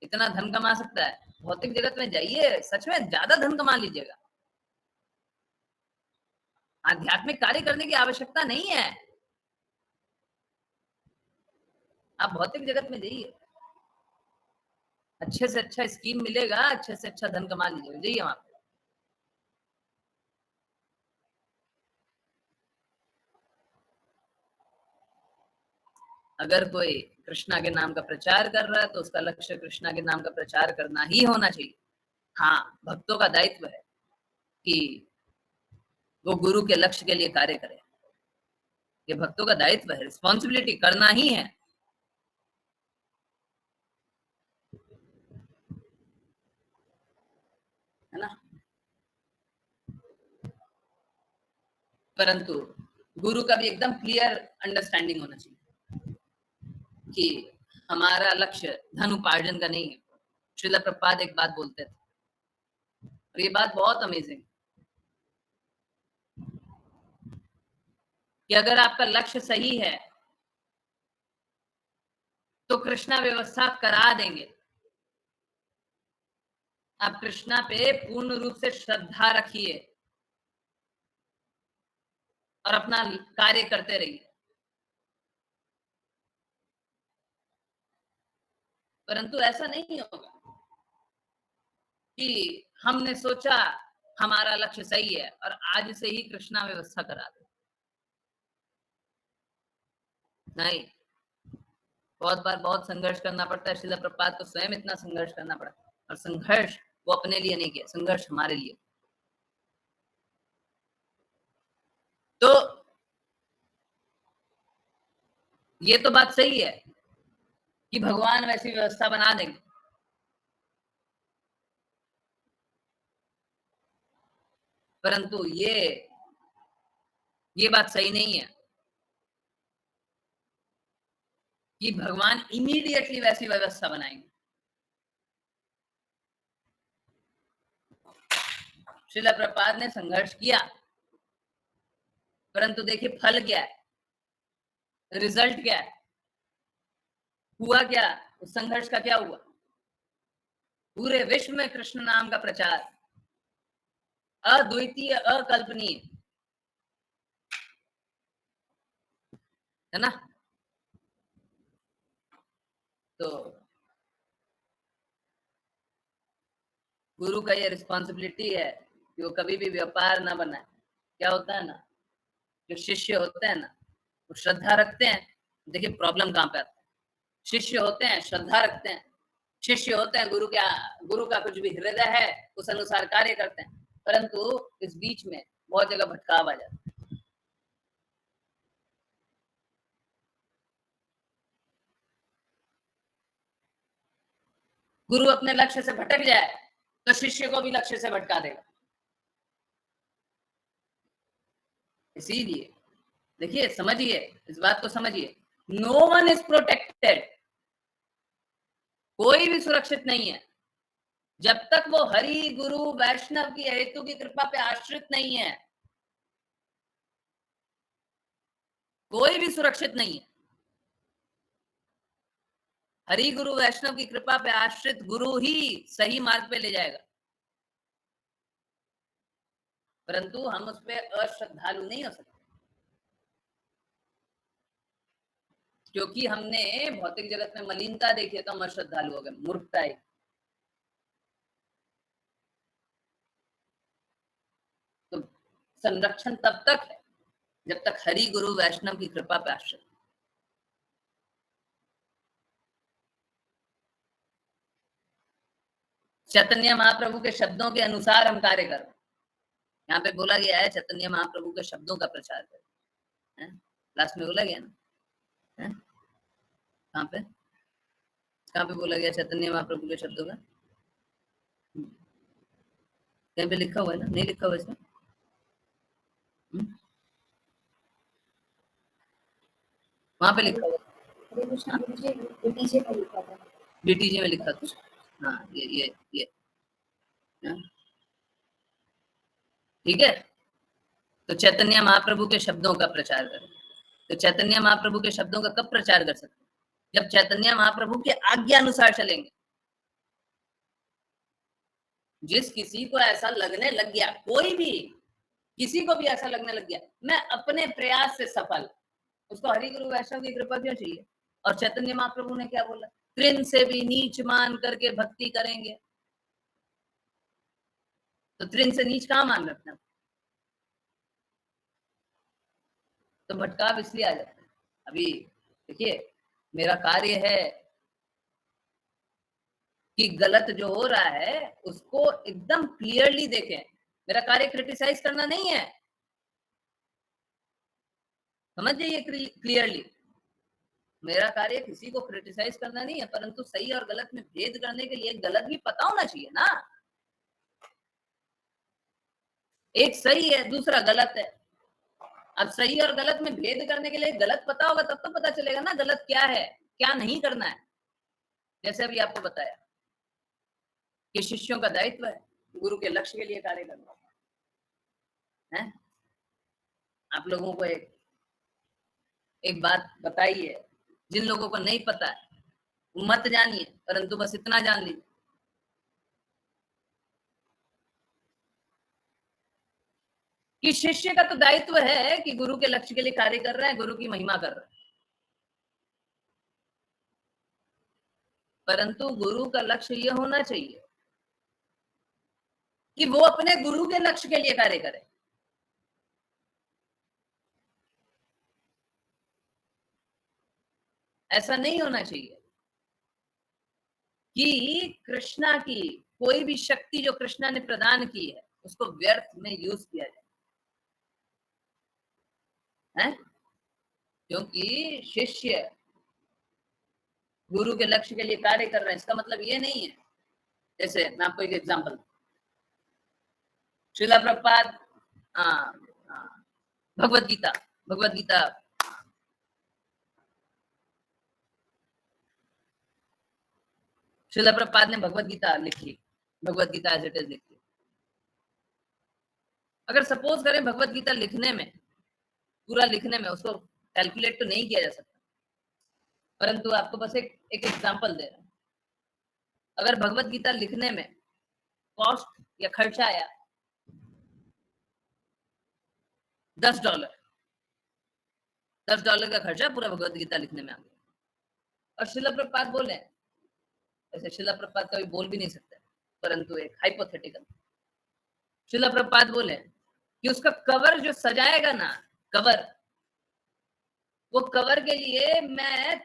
इतना धन कमा सकता है, भौतिक जगत में जाइए, सच में ज्यादा धन कमा लीजिएगा। आध्यात्मिक कार्य करने की आवश्यकता नहीं है, आप भौतिक जगत में जाइए, अच्छे से अच्छा स्कीम मिलेगा, अच्छे से अच्छा धन कमा लीजिएगा, जाइए वहां पे। अगर कोई कृष्णा के नाम का प्रचार कर रहा है तो उसका लक्ष्य कृष्णा के नाम का प्रचार करना ही होना चाहिए। हाँ, भक्तों का दायित्व है कि वो गुरु के लक्ष्य के लिए कार्य करें, ये भक्तों का दायित्व है, रिस्पॉन्सिबिलिटी करना ही है ना। परंतु गुरु का भी एकदम क्लियर अंडरस्टैंडिंग होना चाहिए कि हमारा लक्ष्य धन उपार्जन का नहीं है। श्रील प्रभुपाद एक बात बोलते थे, और ये बात बहुत अमेजिंग, कि अगर आपका लक्ष्य सही है तो कृष्णा व्यवस्था करा देंगे। आप कृष्णा पे पूर्ण रूप से श्रद्धा रखिए और अपना कार्य करते रहिए। परंतु ऐसा नहीं होगा कि हमने सोचा हमारा लक्ष्य सही है और आज से ही कृष्णा व्यवस्था करा दे, नहीं। बहुत बार बहुत संघर्ष करना पड़ता है, श्रील प्रभुपाद को स्वयं इतना संघर्ष करना पड़ा, और संघर्ष वो अपने लिए नहीं किया, संघर्ष हमारे लिए। तो ये तो बात सही है कि भगवान वैसी व्यवस्था बना देंगे, परंतु ये बात सही नहीं है कि भगवान इमीडिएटली वैसी व्यवस्था बनाएंगे। श्रील प्रभुपाद ने संघर्ष किया, परंतु देखिए फल क्या है, रिजल्ट क्या है, हुआ क्या, उस संघर्ष का क्या हुआ? पूरे विश्व में कृष्ण नाम का प्रचार, अद्वितीय, अकल्पनीय, है ना। तो गुरु का ये रिस्पॉन्सिबिलिटी है कि वो कभी भी व्यापार ना बनाए। क्या होता है ना, जो शिष्य होते हैं ना, वो श्रद्धा रखते हैं, देखिए प्रॉब्लम कहाँ पे आता है। शिष्य होते हैं, श्रद्धा रखते हैं, शिष्य होते हैं, गुरु का कुछ भी हृदय है उस अनुसार कार्य करते हैं, परंतु इस बीच में बहुत जगह भटकाव आ जाता है। गुरु अपने लक्ष्य से भटक जाए तो शिष्य को भी लक्ष्य से भटका देगा। इसीलिए देखिए, समझिए, इस बात को समझिए, नो वन इज प्रोटेक्टेड, कोई भी सुरक्षित नहीं है जब तक वो हरि गुरु वैष्णव की हेतु की कृपा पे आश्रित नहीं है। कोई भी सुरक्षित नहीं है। हरि गुरु वैष्णव की कृपा पे आश्रित गुरु ही सही मार्ग पे ले जाएगा, परंतु हम उस पर अश्रद्धालु नहीं हो सकते, क्योंकि हमने भौतिक जगत में मलिनता देखी है तो हम अश्रद्धालु हो गए, मूर्खता है। तो संरक्षण तब तक है जब तक हरि गुरु वैष्णव की कृपा पे आश्रित। चैतन्य महाप्रभु के शब्दों के अनुसार हम कार्य कर रहे हैं। यहाँ पे बोला गया है चैतन्य महाप्रभु के शब्दों का प्रचार करें, लास्ट में बोला गया ना, कहाँ पे बोला गया चैतन्य महाप्रभु के शब्दों का? कहीं पे लिखा हुआ है ना, नहीं लिखा हुआ इसमें? वहां पे लिखा हुआ, हरे कृष्ण गुरु जी बीटीजे में लिखा था। बीटीजी में लिखा था। हाँ ये हाँ, ठीक है। तो चैतन्य महाप्रभु के शब्दों का प्रचार करें। तो चैतन्य महाप्रभु के शब्दों का कब प्रचार कर सकते हैं? जब चैतन्य महाप्रभु के आज्ञा अनुसार चलेंगे। जिस किसी को ऐसा लगने लग गया, कोई भी किसी को भी ऐसा लगने लग गया मैं अपने प्रयास से सफल, उसको हरि गुरु वैष्णव की कृपा क्यों चाहिए? और चैतन्य महाप्रभु ने क्या बोला? तृण से भी नीच मान करके भक्ति करेंगे। तो तृण से नीच कहाँ मान रखना? तो भटकाव इसलिए आ जाता है। अभी देखिए, मेरा कार्य है कि गलत जो हो रहा है उसको एकदम क्लियरली देखें। मेरा कार्य क्रिटिसाइज करना नहीं है, समझ जाइए क्लियरली। मेरा कार्य किसी को क्रिटिसाइज करना नहीं है, परंतु सही और गलत में भेद करने के लिए गलत भी पता होना चाहिए ना। एक सही है, दूसरा गलत है। अब सही और गलत में भेद करने के लिए गलत पता होगा तब तो पता चलेगा ना गलत क्या है, क्या नहीं करना है। जैसे अभी आपको बताया कि शिष्यों का दायित्व है गुरु के लक्ष्य के लिए कार्य करना है। आप लोगों को एक बात बताई है, जिन लोगों को नहीं पता है मत जानिए, परंतु बस इतना जान लीजिए कि शिष्य का तो दायित्व है कि गुरु के लक्ष्य के लिए कार्य कर रहा है, गुरु की महिमा कर रहा है। परंतु गुरु का लक्ष्य यह होना चाहिए कि वो अपने गुरु के लक्ष्य के लिए कार्य करे। ऐसा नहीं होना चाहिए कि कृष्णा की कोई भी शक्ति जो कृष्णा ने प्रदान की है उसको व्यर्थ में यूज किया जाए है? क्योंकि शिष्य गुरु के लक्ष्य के लिए कार्य कर रहे हैं, इसका मतलब ये नहीं है। जैसे मैं आपको एक एग्जांपल, श्रीला प्रभुपाद भगवत गीता भगवत गीता श्रीला प्रभुपाद ने भगवत गीता लिखी, Bhagavad Gita as it is लिखी। अगर सपोज करें भगवत गीता लिखने में, पूरा लिखने में उसको कैलकुलेट तो नहीं किया जा सकता, परंतु आपको बस एक एग्जांपल दे रहा हूं। अगर भगवत गीता लिखने में कॉस्ट या खर्चा आया $10, $10 का खर्चा पूरा भगवत गीता लिखने में आ गया। और शिला प्रभुपाद बोले, ऐसे शिला प्रभुपाद कभी बोल भी नहीं सकते, परंतु एक हाइपोथेटिकल शिला प्रभुपाद बोले कि उसका कवर जो सजाएगा ना, कवर, वो कवर के लिए मैं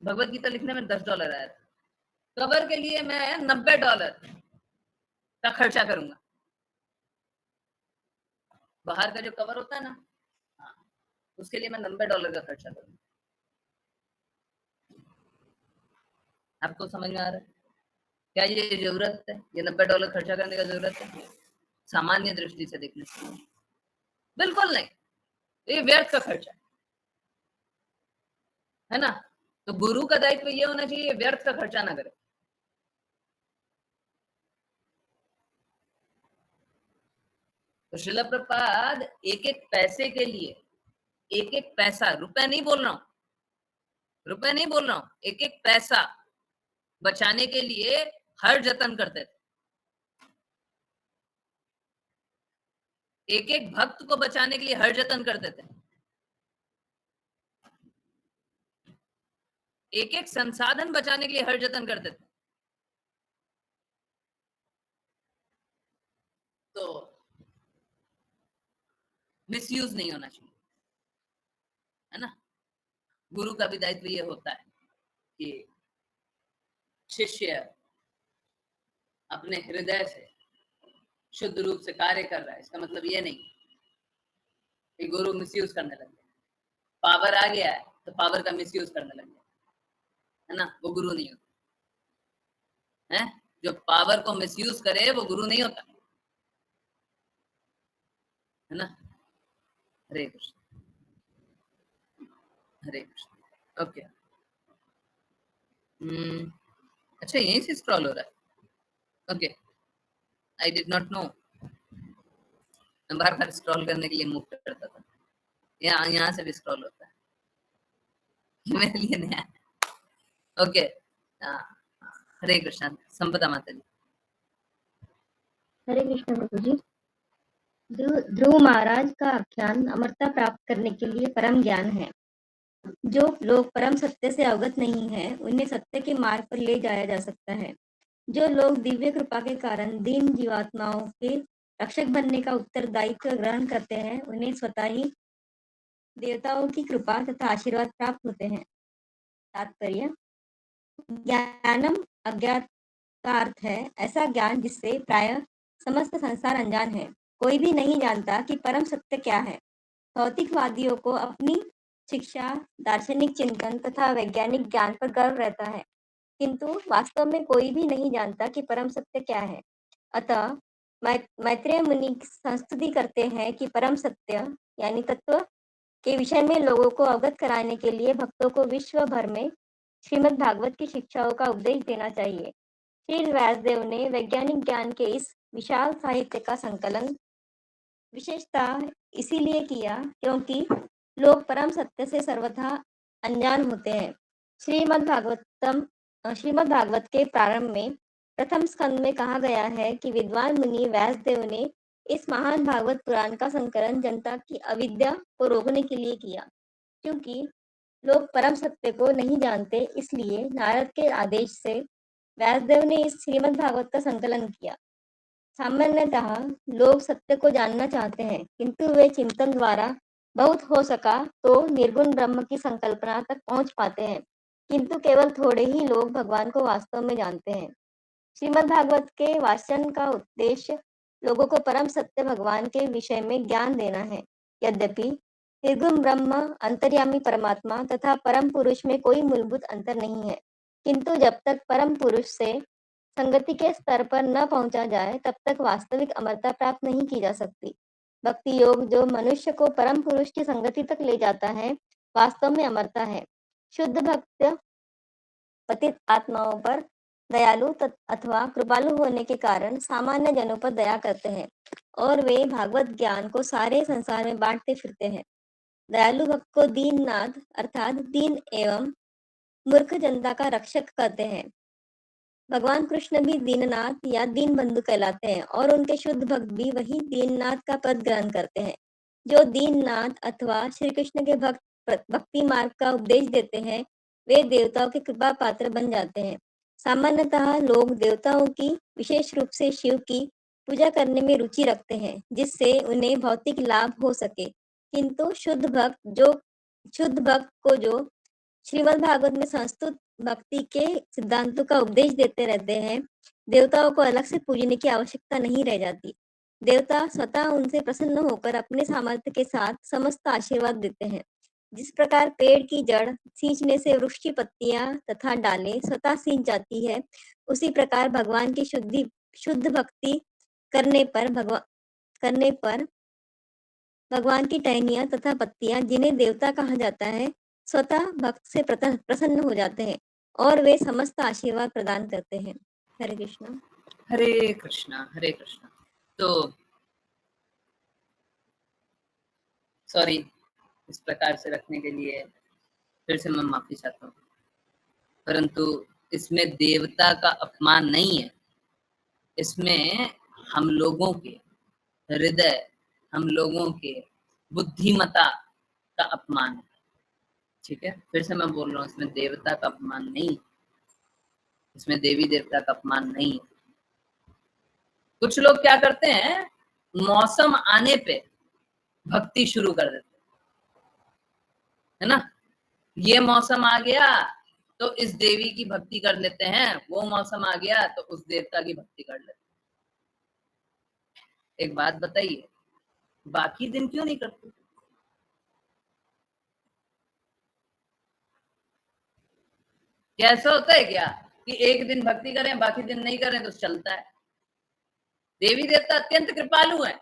भगवत गीता लिखने में $10 आया था, कवर के लिए मैं $90 का खर्चा करूंगा। बाहर का जो कवर होता है ना, हाँ, उसके लिए मैं $90 का खर्चा करूंगा। आपको समझ में आ रहा है क्या ये जरूरत है? ये $90 खर्चा करने का जरूरत है? सामान्य दृष्टि से देखने से बिल्कुल नहीं, ये व्यर्थ का खर्चा है ना। तो गुरु का दायित्व ये होना चाहिए व्यर्थ का खर्चा ना करे। तो श्रील प्रभुपाद एक एक पैसे के लिए, एक एक पैसा, रुपए नहीं बोल रहा हूं, रुपए नहीं बोल रहा हूं, एक एक पैसा बचाने के लिए हर जतन करते थे। एक एक भक्त को बचाने के लिए हर जतन करते थे। एक एक संसाधन बचाने के लिए हर जतन करते थे। तो मिसयूज नहीं होना चाहिए, है ना। गुरु का भी दायित्व ये होता है कि शिष्य अपने हृदय से शुद्ध रूप से कार्य कर रहा है। इसका मतलब ये नहीं कि गुरु मिसयूज करने लग गया, पावर आ गया है तो पावर का मिसयूज करने लग गया, है ना, वो गुरु नहीं होता है। जो पावर को मिसयूज करे वो गुरु नहीं होता, है ना। हरे कृष्ण, हरे कृष्ण। ओके। अच्छा यहीं से स्क्रॉल हो रहा है। Okay, I did not know. मैं बार बार स्क्रॉल करने के लिए मूव करता था। यहाँ से भी स्क्रॉल होता है। मेरे लिए नया है। ओके, हरे कृष्ण। संपदा माता जी। हरे कृष्ण प्रभु जी। ध्रुव महाराज का आख्यान अमरता प्राप्त करने के लिए परम ज्ञान है। जो लोग परम सत्य से अवगत नहीं है, उन्हें सत्य के मार्ग पर ले जाया जा सकता है। जो लोग दिव्य कृपा के कारण दीन जीवात्माओं के रक्षक बनने का उत्तरदायित्व ग्रहण करते हैं, उन्हें स्वतः ही देवताओं की कृपा तथा आशीर्वाद प्राप्त होते हैं। तात्पर्य: ज्ञानम अज्ञात का अर्थ है ऐसा ज्ञान जिससे प्रायः समस्त संसार अनजान है। कोई भी नहीं जानता कि परम सत्य क्या है। भौतिकवादियों को अपनी शिक्षा, दार्शनिक चिंतन तथा वैज्ञानिक ज्ञान पर गर्व रहता है, किंतु वास्तव में कोई भी नहीं जानता कि परम सत्य क्या है। अतः मैत्रेय मुनि संस्तुति करते हैं कि परम सत्य यानी तत्व के विषय में लोगों को अवगत कराने के लिए भक्तों को विश्व भर में श्रीमद् भागवत की शिक्षाओं का उपदेश देना चाहिए। श्री व्यासदेव ने वैज्ञानिक ज्ञान के इस विशाल साहित्य का संकलन विशेषतः इसीलिए किया क्योंकि लोग परम सत्य से सर्वथा अनजान होते हैं। श्रीमद् भागवत के प्रारंभ में प्रथम स्कंद में कहा गया है कि विद्वान मुनि व्यासदेव ने इस महान भागवत पुराण का संकलन जनता की अविद्या को रोकने के लिए किया। क्योंकि लोग परम सत्य को नहीं जानते, इसलिए नारद के आदेश से व्यासदेव ने इस श्रीमद् भागवत का संकलन किया। सामान्यतः लोग सत्य को जानना चाहते हैं, किंतु वे चिंतन द्वारा बहुत हो सका तो निर्गुण ब्रह्म की संकल्पना तक पहुंच पाते हैं, किंतु केवल थोड़े ही लोग भगवान को वास्तव में जानते हैं। श्रीमद् भागवत के वाचन का उद्देश्य लोगों को परम सत्य भगवान के विषय में ज्ञान देना है। यद्यपि निर्गुण ब्रह्म, अंतर्यामी परमात्मा तथा परम पुरुष में कोई मूलभूत अंतर नहीं है, किंतु जब तक परम पुरुष से संगति के स्तर पर न पहुंचा जाए, तब तक वास्तविक अमरता प्राप्त नहीं की जा सकती। भक्ति योग जो मनुष्य को परम पुरुष की संगति तक ले जाता है, वास्तव में अमरता है। शुद्ध भक्त पतित आत्माओं पर दयालु अथवा कृपालु होने के कारण सामान्य जनों पर दया करते हैं और वे भागवत ज्ञान को सारे संसार में बांटते फिरते हैं। दयालु भक्त को दीननाथ अर्थात दीन एवं मूर्ख जनता का रक्षक कहते हैं। भगवान कृष्ण भी दीननाथ या दीन बंधु कहलाते हैं और उनके शुद्ध भक्त भी वही दीननाथ का पद ग्रहण करते हैं। जो दीननाथ अथवा श्री कृष्ण के भक्त भक्ति मार्ग का उपदेश देते हैं, वे देवताओं के कृपा पात्र बन जाते हैं। सामान्यतः लोग देवताओं की, विशेष रूप से शिव की पूजा करने में रुचि रखते हैं, जिससे उन्हें भौतिक लाभ हो सके, किंतु शुद्ध भक्त को जो श्रीमद् भागवत में संस्तुत भक्ति के सिद्धांतों का उपदेश देते रहते हैं, देवताओं को अलग से पूजने की आवश्यकता नहीं रह जाती। देवता स्वतः उनसे प्रसन्न होकर अपने सामर्थ्य के साथ समस्त आशीर्वाद देते हैं। जिस प्रकार पेड़ की जड़ सींचने से वृक्ष की पत्तियां तथा डालें स्वतः सींच जाती है, उसी प्रकार भगवान की शुद्ध भक्ति करने पर भगवान की टहनियां तथा पत्तियां, जिन्हें देवता कहा जाता है, स्वतः भक्त से प्रसन्न हो जाते हैं और वे समस्त आशीर्वाद प्रदान करते हैं। हरे कृष्णा। हरे कृष्णा। हरे कृष्णा। तो सॉरी, इस प्रकार से रखने के लिए फिर से मैं माफी चाहता हूँ, परंतु इसमें देवता का अपमान नहीं है, इसमें हम लोगों के हृदय, हम लोगों के बुद्धिमता का अपमान है। ठीक है, फिर से मैं बोल रहा हूँ, इसमें देवता का अपमान नहीं, इसमें देवी देवता का अपमान नहीं है। कुछ लोग क्या करते हैं, मौसम आने पे भक्ति शुरू कर देते है ना। ये मौसम आ गया तो इस देवी की भक्ति कर लेते हैं, वो मौसम आ गया तो उस देवता की भक्ति कर लेते हैं। एक बात बताइए, बाकी दिन क्यों नहीं करते? कैसा होता है क्या कि एक दिन भक्ति करें, बाकी दिन नहीं करें तो चलता है? देवी देवता अत्यंत कृपालु हैं,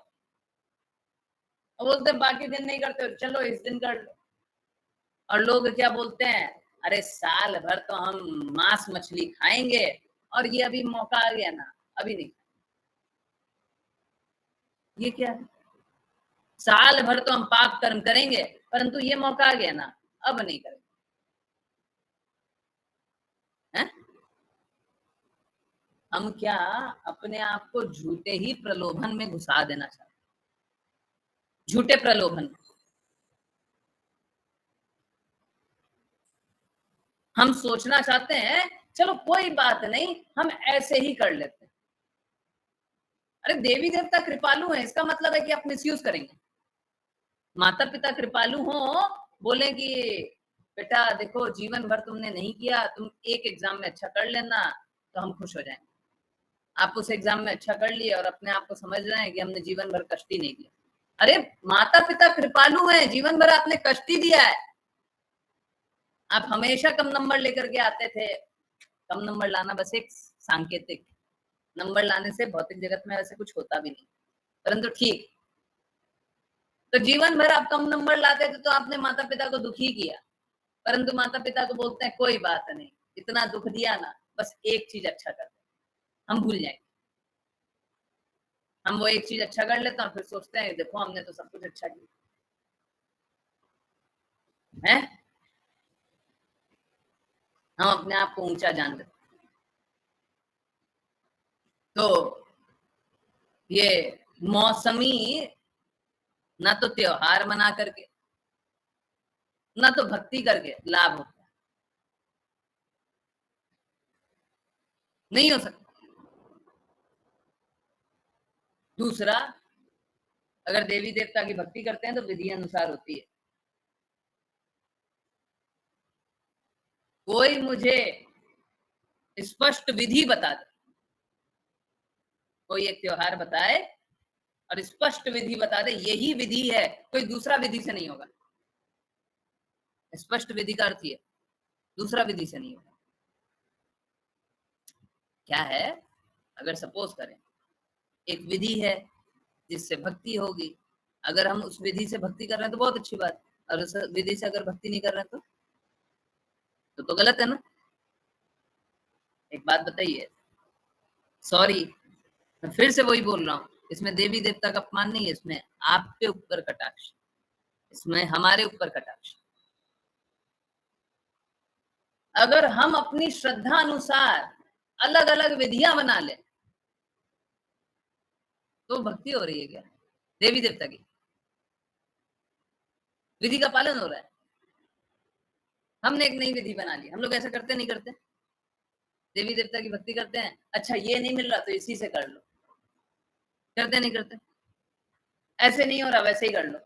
बोलते बाकी दिन नहीं करते, चलो इस दिन कर लो। और लोग क्या बोलते हैं, अरे साल भर तो हम मांस मछली खाएंगे, और ये अभी मौका आ गया ना, अभी नहीं। ये क्या है? साल भर तो हम पाप कर्म करेंगे, परंतु ये मौका आ गया ना, अब नहीं करेंगे। हैं? हम क्या अपने आप को झूठे ही प्रलोभन में घुसा देना चाहते, झूठे प्रलोभन। हम सोचना चाहते हैं चलो कोई बात नहीं, हम ऐसे ही कर लेते हैं। अरे देवी देवता कृपालु है, इसका मतलब है कि आप मिसयूज करेंगे। माता पिता कृपालु हो, बोले कि बेटा देखो जीवन भर तुमने नहीं किया, तुम एक एग्जाम में अच्छा कर लेना तो हम खुश हो जाएंगे। आप उस एग्जाम में अच्छा कर लिए और अपने आप को समझ रहे हैं कि हमने जीवन भर कष्ट ही नहीं किया। अरे माता पिता कृपालु हैं, जीवन भर आपने कष्ट ही दिया है। आप हमेशा कम नंबर लेकर के आते थे। कम नंबर लाना बस एक सांकेतिक, नंबर लाने से भौतिक जगत में ऐसे कुछ होता भी नहीं, परंतु ठीक। तो जीवन भर आप कम नंबर लाते थे तो आपने माता पिता को दुखी किया, परंतु माता पिता को बोलते हैं कोई बात नहीं, इतना दुख दिया ना, बस एक चीज अच्छा कर दे, हम भूल जाएंगे। हम वो एक चीज अच्छा कर लेते हैं, फिर सोचते हैं देखो हमने तो सब कुछ अच्छा किया है। हम अपने आप को ऊंचा जान लेते। तो ये मौसमी ना तो त्योहार मना करके, ना तो भक्ति करके लाभ होता है, नहीं हो सकता। दूसरा, अगर देवी देवता की भक्ति करते हैं तो विधि अनुसार होती है। कोई मुझे स्पष्ट विधि बता दे, कोई एक त्योहार बताए और स्पष्ट विधि बता दे यही विधि है, कोई दूसरा विधि से नहीं होगा। स्पष्ट विधि का अर्थ है दूसरा विधि से नहीं होगा। क्या है, अगर सपोज करें एक विधि है जिससे भक्ति होगी, अगर हम उस विधि से भक्ति कर रहे हैं तो बहुत अच्छी बात, और उस विधि से अगर भक्ति नहीं कर रहे हैं तो गलत है ना। एक बात बताइए, सॉरी मैं फिर से वही बोल रहा हूँ, इसमें देवी देवता का अपमान नहीं है, इसमें आपके ऊपर कटाक्ष, इसमें हमारे ऊपर कटाक्ष। अगर हम अपनी श्रद्धा अनुसार अलग अलग विधियां बना ले तो भक्ति हो रही है क्या? देवी देवता की विधि का पालन हो रहा है। हमने एक नई विधि बना ली, हम लोग ऐसा करते नहीं करते? देवी देवता की भक्ति करते हैं, अच्छा ये नहीं मिल रहा तो इसी से कर लो, करते नहीं करते? ऐसे नहीं हो रहा वैसे ही कर लो,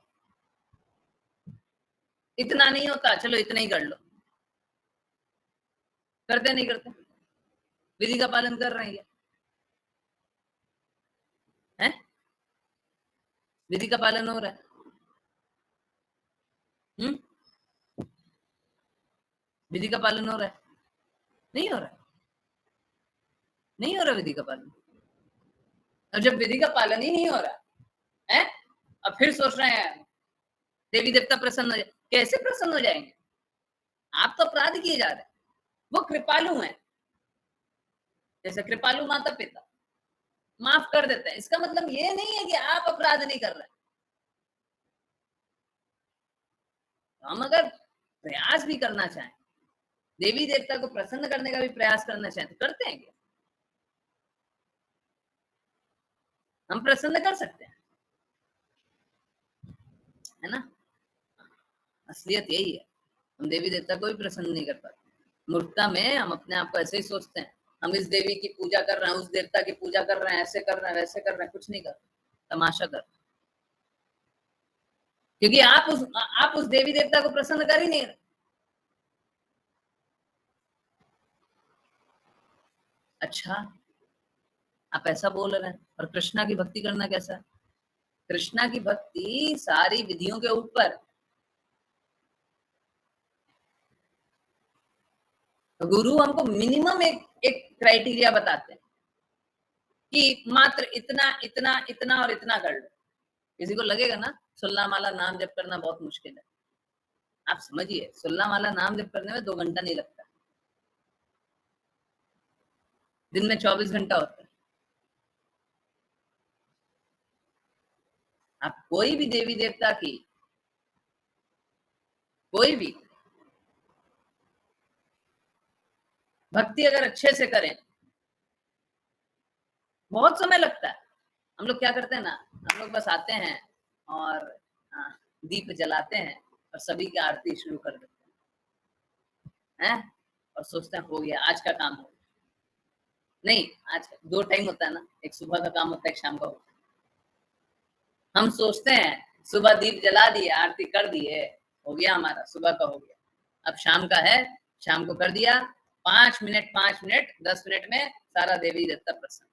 इतना नहीं होता चलो इतना ही कर लो, करते नहीं करते? विधि का पालन कर रहे हैं, हैं? विधि का पालन हो रहा है? विधि का पालन हो रहा है? नहीं हो रहा, नहीं हो रहा विधि का पालन। और जब विधि का पालन ही नहीं हो रहा है, अब फिर सोच रहे हैं देवी देवता प्रसन्न हो जाए, कैसे प्रसन्न हो जाएंगे? आप तो अपराध किए जा रहे हैं, वो कृपालु हैं। जैसे कृपालु माता पिता माफ कर देते हैं, इसका मतलब ये नहीं है कि आप अपराध नहीं कर रहे। तो हम अगर प्रयास भी करना चाहें, देवी देवता को प्रसन्न करने का भी प्रयास करना चाहें तो करते हैं क्या? हम प्रसन्न कर सकते हैं, है ना? असलियत यही है, हम देवी देवता को भी प्रसन्न नहीं कर पाते। मूर्खता में हम अपने आप को ऐसे ही सोचते हैं, हम इस देवी की पूजा कर रहे हैं, उस देवता की पूजा कर रहे हैं, ऐसे कर रहे हैं वैसे कर रहे हैं, कुछ नहीं कर रहे, तमाशा कर रहे। क्योंकि आप उस देवी देवता को प्रसन्न कर ही नहीं रहे। अच्छा, आप ऐसा बोल रहे हैं, और कृष्णा की भक्ति करना कैसा है? कृष्णा की भक्ति सारी विधियों के ऊपर, तो गुरु हमको मिनिमम एक क्राइटेरिया बताते हैं कि मात्र इतना इतना इतना और इतना कर लो। किसी को लगेगा ना सुल्ला माला नाम जप करना बहुत मुश्किल है, आप समझिए, सुल्ला वाला नाम जप करने में 2 घंटा नहीं लगता, दिन में 24 घंटा होता है। आप कोई भी देवी देवता की, कोई भी भक्ति अगर अच्छे से करें, बहुत समय लगता है। हम लोग क्या करते हैं ना, हम लोग बस आते हैं और दीप जलाते हैं और सभी की आरती शुरू कर देते हैं, और सोचते हैं हो गया, आज का काम हो गया। नहीं, आज 2 टाइम होता है ना, एक सुबह का काम होता है, एक शाम का होता है। हम सोचते हैं सुबह दीप जला दिए, आरती कर दिए, हो गया हमारा, सुबह का हो गया। अब शाम का है, शाम को कर दिया, 5 मिनट 10 मिनट में सारा देवी देवता प्रसन्न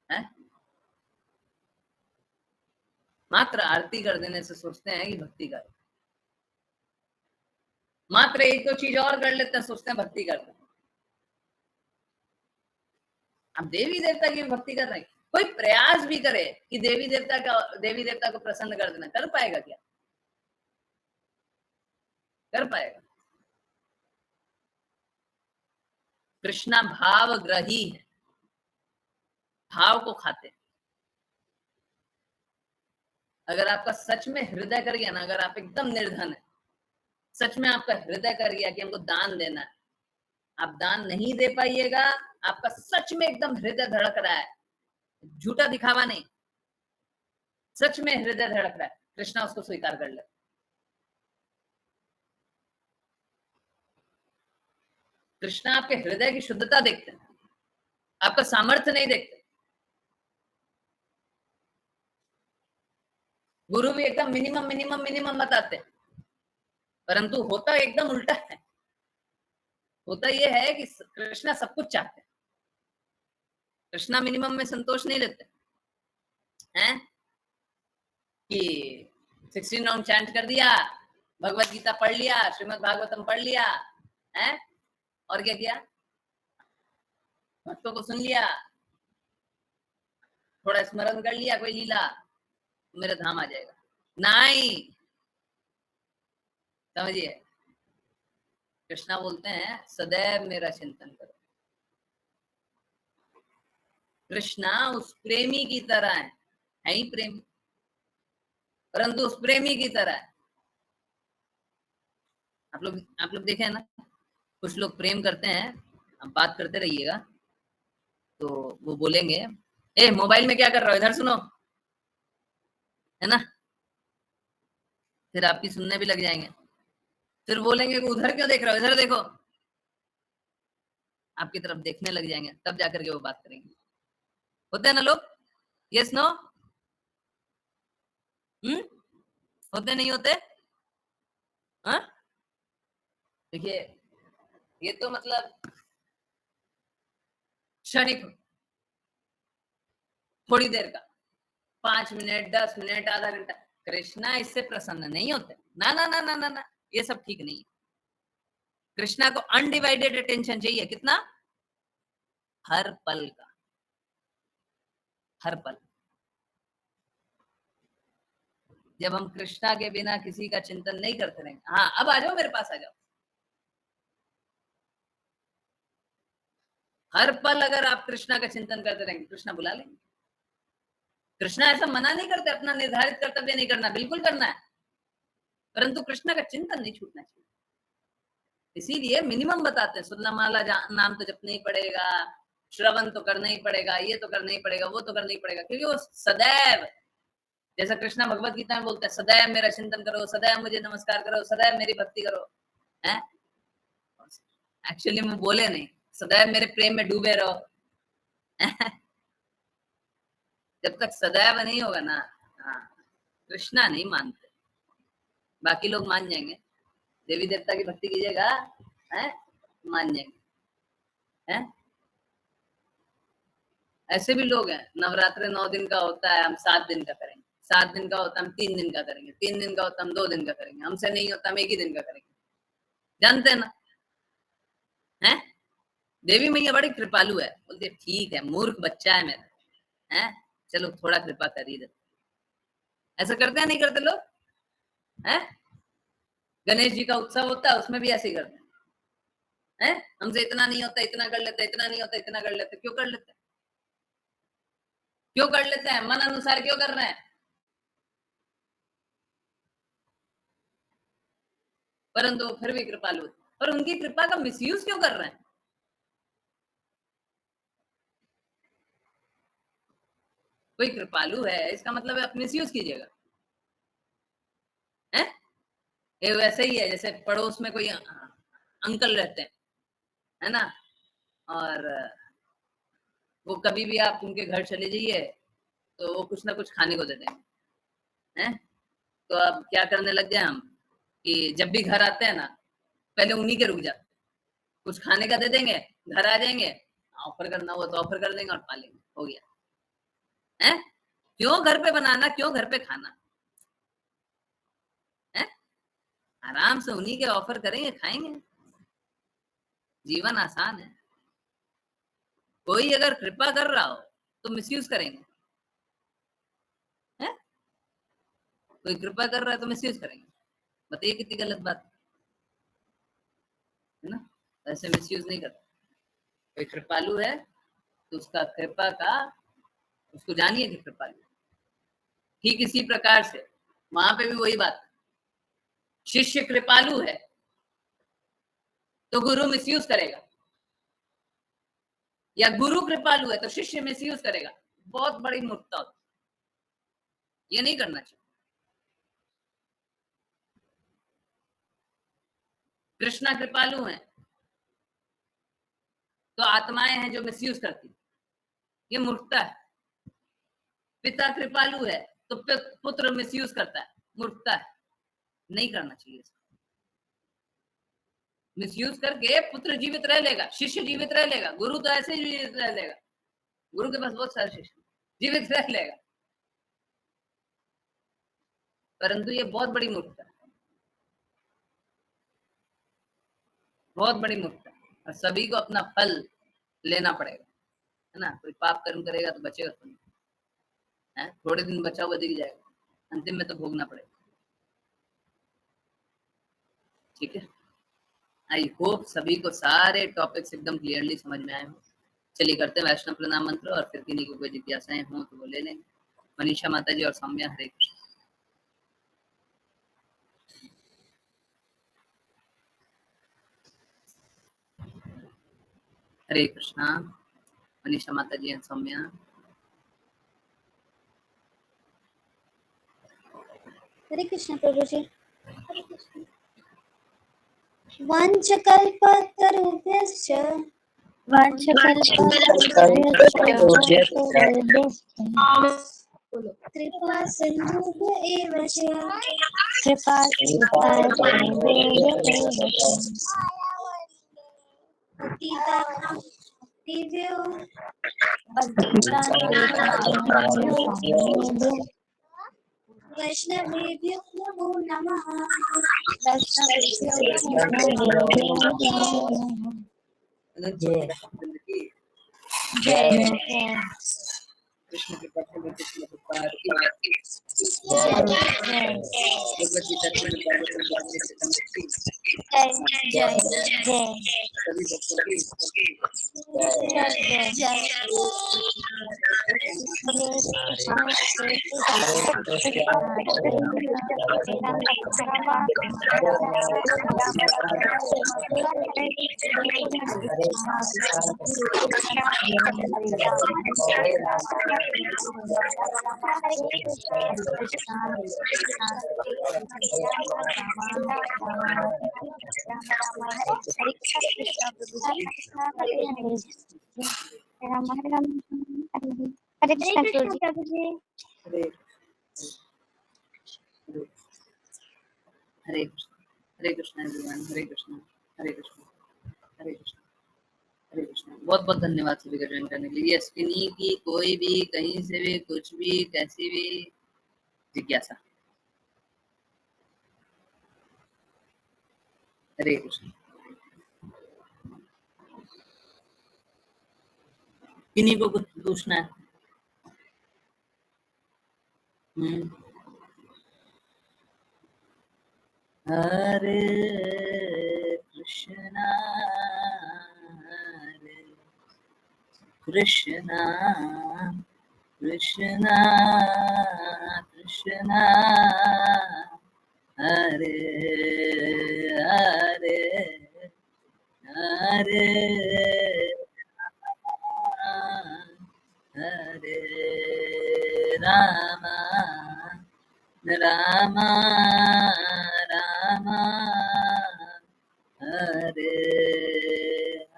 है। मात्र आरती कर देने से सोचते हैं कि भक्ति कर, मात्र एक दो चीज और कर लेते हैं, सोचते हैं भक्ति कर रहे हैं। अब देवी देवता की भक्ति कर रहे हैं, कोई प्रयास भी करे कि देवी देवता को प्रसन्न कर देना, कर पाएगा क्या? कर पाएगा? कृष्णा भाव ग्रही है, भाव को खाते। अगर आपका सच में हृदय कर गया ना, अगर आप एकदम निर्धन है, सच में आपका हृदय कर गया कि हमको दान देना है, आप दान नहीं दे पाइएगा, आपका सच में एकदम हृदय धड़क रहा है, झूठा दिखावा नहीं, सच में हृदय धड़क रहा है, कृष्णा उसको स्वीकार कर ले। कृष्णा आपके हृदय की शुद्धता देखते हैं, आपका सामर्थ्य नहीं देखते। गुरु भी एकदम मिनिमम बताते हैं, परंतु होता एकदम उल्टा है। होता यह है कि कृष्णा सब कुछ चाहते हैं, कृष्णा मिनिमम में संतोष नहीं लेते हैं कि 16 राउंड चैंट कर दिया, भगवत गीता पढ़ लिया, श्रीमद् भागवतम पढ़ लिया है, और क्या किया, भक्तों को सुन लिया, थोड़ा स्मरण कर लिया, कोई लीला, मेरे धाम आ जाएगा। नहीं, समझिए, कृष्णा बोलते हैं सदैव मेरा चिंतन करो। कृष्णा उस प्रेमी की तरह है ही प्रेमी, परंतु उस प्रेमी की तरह है। आप लोग देखे ना, कुछ लोग प्रेम करते हैं, आप बात करते रहिएगा तो वो बोलेंगे, ए मोबाइल में क्या कर रहे हो, इधर सुनो, है ना, फिर आपकी सुनने भी लग जाएंगे, फिर बोलेंगे कि उधर क्यों देख रहे हो, इधर देखो, आपकी तरफ देखने लग जाएंगे, तब जाकर के वो बात करेंगे। होते हैं ना लोग, यस नो, होते नहीं होते? हाँ, देखिए, ये तो मतलब क्षणिक, थोड़ी देर का, 5 मिनट 10 मिनट आधा घंटा। कृष्णा इससे प्रसन्न नहीं होते, ना ना ना ना ना ना, ये सब ठीक नहीं है। कृष्णा को अनडिवाइडेड अटेंशन चाहिए, कितना, हर पल का, हर पल। जब हम कृष्णा के बिना किसी का चिंतन नहीं करते रहेंगे, हाँ अब आ जाओ, मेरे पास आ जाओ, हर पल अगर आप कृष्णा का चिंतन करते रहेंगे, कृष्णा बुला लेंगे। कृष्णा ऐसा मना नहीं करते, अपना निर्धारित कर्तव्य नहीं करना, बिल्कुल करना है, परंतु कृष्णा का चिंतन नहीं छूटना चाहिए। इसीलिए मिनिमम बताते हैं, सुल्ला माला नाम तो जपना ही पड़ेगा, श्रवण तो करना ही पड़ेगा, ये तो करना ही पड़ेगा, वो तो करना ही पड़ेगा, क्योंकि वो सदैव, जैसा कृष्णा भगवत गीता में बोलते हैं, सदैव मेरा चिंतन करो, सदैव मुझे नमस्कार करो, सदैव मेरी भक्ति करो, है। एक्चुअली में बोले नहीं, सदैव मेरे प्रेम में डूबे रहो। जब तक सदैव नहीं होगा ना, हाँ, कृष्णा नहीं मानते, बाकी लोग मान जाएंगे, देवी देवता की भक्ति कीजिएगा, है, मान जाएंगे, है। ऐसे भी लोग हैं, नवरात्रि 9 दिन का होता है, हम 7 दिन का करेंगे, 7 दिन का होता है, हम 3 दिन का करेंगे, 3 दिन का होता है, हम 2 दिन का करेंगे, हमसे नहीं होता, हम 1 ही दिन का करेंगे, जानते हैं ना, है। देवी मैया बड़ी कृपालु है, बोलती है ठीक है, मूर्ख बच्चा है मेरा, है, चलो थोड़ा कृपा कर ही देते। ऐसा करते हैं नहीं करते लोग? है? गणेश जी का उत्सव होता है, उसमें भी ऐसे ही करते हैं। हमसे इतना नहीं होता, इतना कर लेते, इतना नहीं होता, इतना कर लेते। क्यों कर लेते हैं? क्यों कर लेते हैं? मन अनुसार क्यों कर रहे हैं? परंतु फिर भी कृपालु, पर उनकी कृपा का मिसयूज क्यों कर रहे हैं? कोई कृपालु है, इसका मतलब है आप मिसयूज कीजिएगा। है? ये वैसे ही है जैसे पड़ोस में कोई अंकल रहते हैं, है ना, और वो कभी भी आप उनके घर चले जाइए तो वो कुछ ना कुछ खाने को दे देंगे। हैं? तो अब क्या करने लग गए हम कि जब भी घर आते हैं ना, पहले उन्हीं के रुक जाते, कुछ खाने का दे देंगे, घर आ जाएंगे, ऑफर करना हुआ तो ऑफर कर देंगे और पा लेंगे, हो गया। है? क्यों घर पे बनाना, क्यों घर पे खाना? है? आराम से उन्हीं के ऑफर करेंगे, खाएंगे। जीवन आसान है। कोई अगर कृपा कर रहा हो तो मिसयूज करेंगे। है? कोई कृपा कर रहा है तो मिसयूज करेंगे। बताइए कितनी गलत बात है ना? ऐसे मिसयूज नहीं करता। कोई कृपालु है तो उसका कृपा का, उसको जानिए कि कृपालु। ठीक इसी प्रकार से वहां पे भी वही बात, शिष्य कृपालु है तो गुरु मिसयूज करेगा, या गुरु कृपालु है तो शिष्य मिसयूज करेगा। बहुत बड़ी मूर्खता होती, ये नहीं करना चाहिए। कृष्णा कृपालु है तो आत्माएं हैं जो मिसयूज करती, ये मूर्खता है। पिता कृपालु है तो पुत्र मिसयूज करता है, मूर्खता है, नहीं करना चाहिए। मिसयूज करके पुत्र जीवित रह लेगा, शिष्य जीवित रह लेगा, गुरु तो ऐसे ही जीवित रह लेगा, गुरु के पास बहुत सारे शिष्य जीवित रह लेगा, परंतु ये बहुत बड़ी मूर्खता है, बहुत बड़ी मूर्खता है। और सभी को अपना फल लेना पड़ेगा, है ना। कोई पाप कर्म करेगा तो बचेगा तो नहीं, है? थोड़े दिन बचा हुआ दिख जाएगा, अंतिम में तो भोगना पड़ेगा। ठीक है, आई होप सभी को सारे टॉपिक्स एकदम क्लियरली समझ में आए हो। चलिए करते हैं वैष्णव प्रणाम मंत्र, और फिर किन्हीं को कोई जिज्ञासाएं हो तो वो ले लेंगे। मनीषा माता जी और सौम्या, हरे कृष्ण। हरे कृष्णा। मनीषा माता जी एंड सौम्या। हरे कृष्ण प्रभु जी। वाञ्छकल्पतरुभ्यश्च कृपा सिन्धुभ्य एव च पतितानां वैष्णवेभ्यो नमो नमः। जय कृष्ण के पक्ष में कृष्ण भगवान की भगवत गीता की सभी भक्तों हरे कृष्ण प्रभु जी। हरे कृष्ण। हरे कृष्ण एवरीवन। हरे कृष्ण। हरे कृष्ण। हरे कृष्ण। हरे कृष्ण। बहुत बहुत धन्यवाद सभी का ज्वाइन करने के लिए। यस, किन्हीं की कोई भी कहीं से भी कुछ भी कैसी भी जिज्ञासा। हरे कृष्ण। किन्हीं को कुछ पूछना है? हरे कृष्णा हरे कृष्णा कृष्णा कृष्णा हरे हरे हरे हरे राम राम राम हरे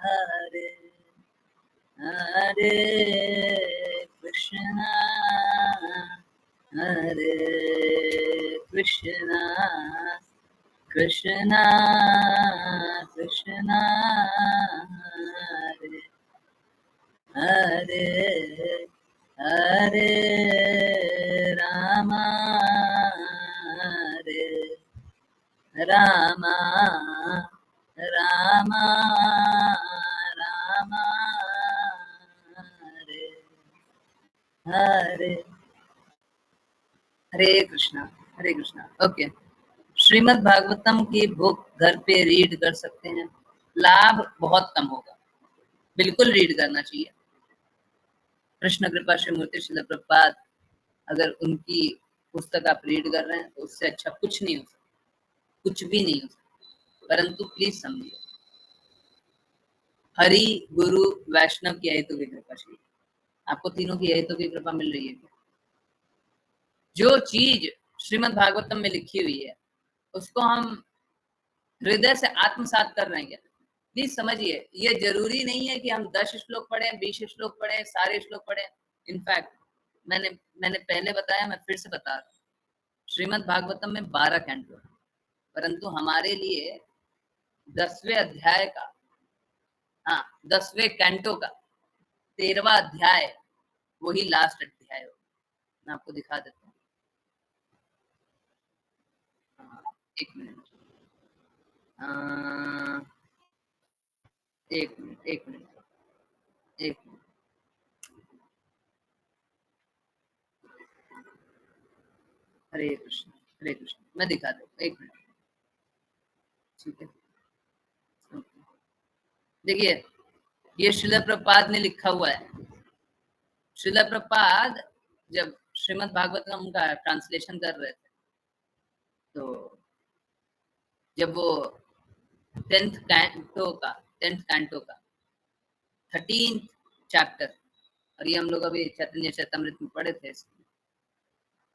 हरे हरे कृष्णा हरे कृष्णा कृष्णा कृष्णा हरे हरे हरे राम हरे राम राम राम हरे हरे हरे कृष्णा हरे कृष्णा। ओके, श्रीमद् भागवतम की बुक घर पे रीड कर सकते हैं, लाभ बहुत कम होगा, बिल्कुल रीड करना चाहिए। कृष्ण कृपा श्री मूर्ति श्रील प्रभुपाद, अगर उनकी पुस्तक आप रीड कर रहे हैं तो उससे अच्छा कुछ नहीं हो सकता, कुछ भी नहीं हो सकता। परंतु प्लीज समझिए, हरि गुरु वैष्णव की अहितों की कृपा चाहिए। आपको तीनों की अहितों की कृपा मिल रही है क्या? जो चीज श्रीमद् भागवतम में लिखी हुई है उसको हम हृदय से आत्मसात कर रहे हैं। प्लीज समझिए, ये जरूरी नहीं है कि हम 10 श्लोक पढ़ें, 20 श्लोक पढ़ें, सारे श्लोक पढ़ें। इनफैक्ट मैंने मैंने पहले बताया, मैं फिर से बता रहा हूँ, श्रीमद् भागवतम में 12 कैंटो है, परंतु हमारे लिए 10वें अध्याय का, हाँ 10वें कैंटो का 13वां अध्याय वही लास्ट अध्याय हो। मैं आपको दिखा देता हूँ। एक मिनट, एक मिनट, एक मिनट, एक मिनट। हरे कृष्ण हरे कृष्ण, मैं दिखा देता हूँ, एक मिनट। ठीक है, देखिए ये श्रील प्रभुपाद ने लिखा हुआ है। श्रील प्रभुपाद जब श्रीमद् भागवतम का ट्रांसलेशन कर रहे थे तो जब वो 10th कैंटो का 13th चैप्टर, और ये हम लोग अभी चैतन्य चैतामृत में पढ़े थे,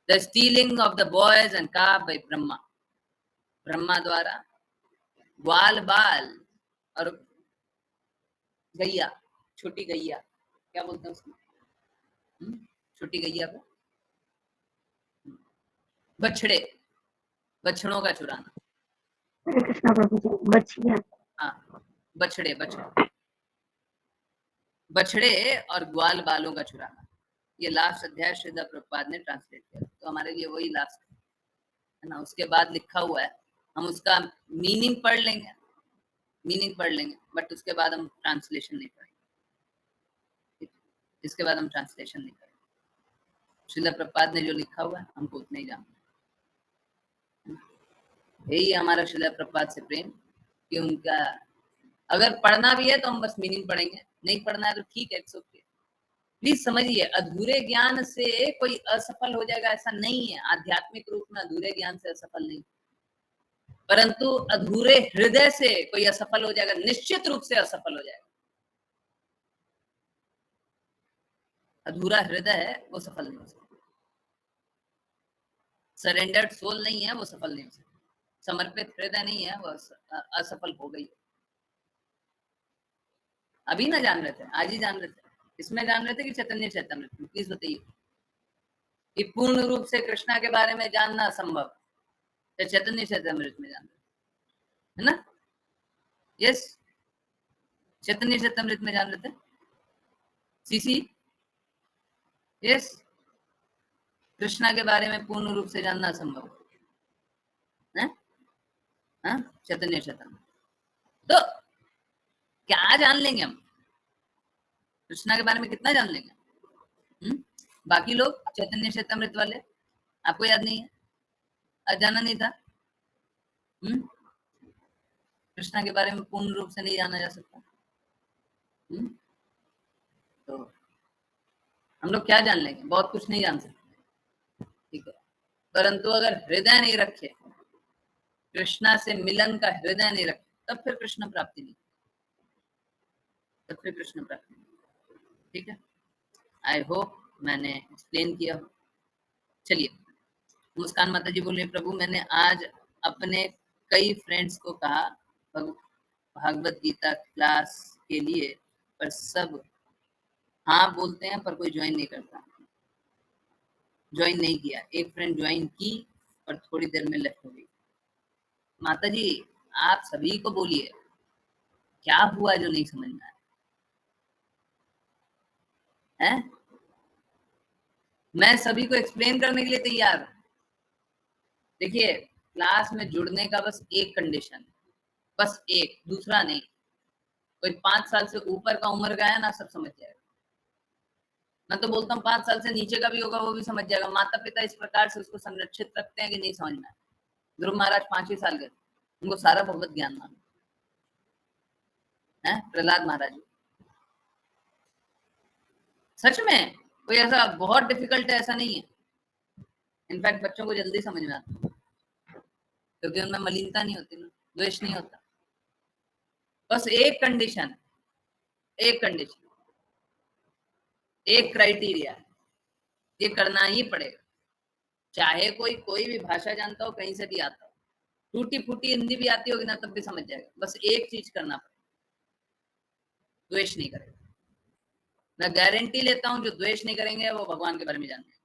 the stealing of the boys and calf by Brahma, Brahma द्वारा ग्वाल बाल और गैया, छोटी गैया, क्या बोलते हैं उसको, छोटी गैया को बछड़े, बछड़ों का चुराना। हरे कृष्णा प्रभु जी, बचिया। हाँ, बछड़े बछड़े बछड़े और ग्वाल बालों का चुराना, ये लास्ट अध्याय श्रीधर प्रभुपाद ने ट्रांसलेट किया, तो हमारे लिए वही लास्ट है ना। उसके बाद लिखा हुआ है, हम उसका मीनिंग पढ़ लेंगे, बट उसके बाद हम ट्रांसलेशन नहीं पढ़ेंगे, इसके बाद हम ट्रांसलेशन नहीं करेंगे। श्रीधर प्रभुपाद ने जो लिखा हुआ है हमको उतना ही जानना है। यही है हमारा श्रीधर प्रभुपाद से प्रेम, कि उनका अगर पढ़ना भी है तो हम बस मीनिंग पढ़ेंगे, नहीं पढ़ना है तो ठीक है, इट्स ओके। प्लीज समझिए, अधूरे ज्ञान से कोई असफल हो जाएगा ऐसा नहीं है। आध्यात्मिक रूप में अधूरे ज्ञान से असफल नहीं, परंतु अधूरे हृदय से कोई असफल हो जाएगा, निश्चित रूप से असफल हो जाएगा। अधूरा हृदय है वो सफल नहीं हो सकता, सरेंडर्ड सोल नहीं है वो सफल नहीं हो सकता, समर्पित हृदय नहीं है वो असफल हो गई। अभी ना जान रहे थे, आज ही जान रहे थे, इसमें जान रहे थे कि चैतन्य चैतन्य, प्लीज बताइए कि पूर्ण रूप से कृष्णा के बारे में जानना असंभव, तो चैतन्य चैतन्य में जान रहे है ना। यस, चैतन्य चैतन्य में जान रहे थे। सीसी, यस, कृष्णा के बारे में पूर्ण रूप से जानना असंभव है, चैतन्य चैतन्य। तो क्या जान लेंगे हम कृष्णा के बारे में, कितना जान लेंगे? बाकी लोग चैतन्य चैतन्य वाले, आपको याद नहीं है, आज जाना नहीं था, कृष्णा के बारे में पूर्ण रूप से नहीं जाना जा सकता। तो हम लोग क्या जान लेंगे? बहुत कुछ नहीं जान सकते, ठीक है। परंतु अगर हृदय नहीं रखे, कृष्णा से मिलन का हृदय नहीं रखे, तब फिर कृष्ण प्राप्ति नहीं, तब फिर कृष्ण प्राप्ति नहीं, ठीक है। आई होप मैंने एक्सप्लेन किया। चलिए, मुस्कान माता जी बोलिए, प्रभु मैंने आज अपने कई फ्रेंड्स को कहा भागवत गीता क्लास के लिए, पर सब हाँ बोलते हैं पर कोई ज्वाइन नहीं करता। ज्वाइन नहीं किया। एक फ्रेंड ज्वाइन की और थोड़ी देर में लेफ्ट हो गई। माता जी आप सभी को बोलिए क्या हुआ जो नहीं समझ में आया है? मैं सभी को एक्सप्लेन करने के लिए तैयार हूं। देखिए, क्लास में जुड़ने का बस एक कंडीशन है, बस एक, दूसरा नहीं। कोई 5 साल से ऊपर का उम्र का है ना, सब समझ जाएगा। मैं तो बोलता हूँ 5 साल से नीचे का भी होगा वो भी समझ जाएगा। माता पिता इस प्रकार से उसको संरक्षित रखते हैं कि नहीं समझ में आया। ध्रुव महाराज 5 ही साल के, उनको सारा भगवत ज्ञान मालूम है। प्रहलाद महाराज सच में कोई ऐसा बहुत डिफिकल्ट है ऐसा नहीं है। इनफैक्ट बच्चों को जल्दी समझ में आता है, क्योंकि उनमें मलिनता नहीं होती ना, द्वेष नहीं होता। बस एक कंडीशन, एक कंडीशन, एक क्राइटेरिया, ये करना ही पड़ेगा। चाहे कोई कोई भी भाषा जानता हो, कहीं से भी आता हो, टूटी फूटी हिंदी भी आती होगी ना, तब भी समझ जाएगा। बस एक चीज करना पड़ेगा, द्वेष नहीं करेगा। मैं गारंटी लेता हूं जो द्वेष नहीं करेंगे वो भगवान के बारे में जानते हैं,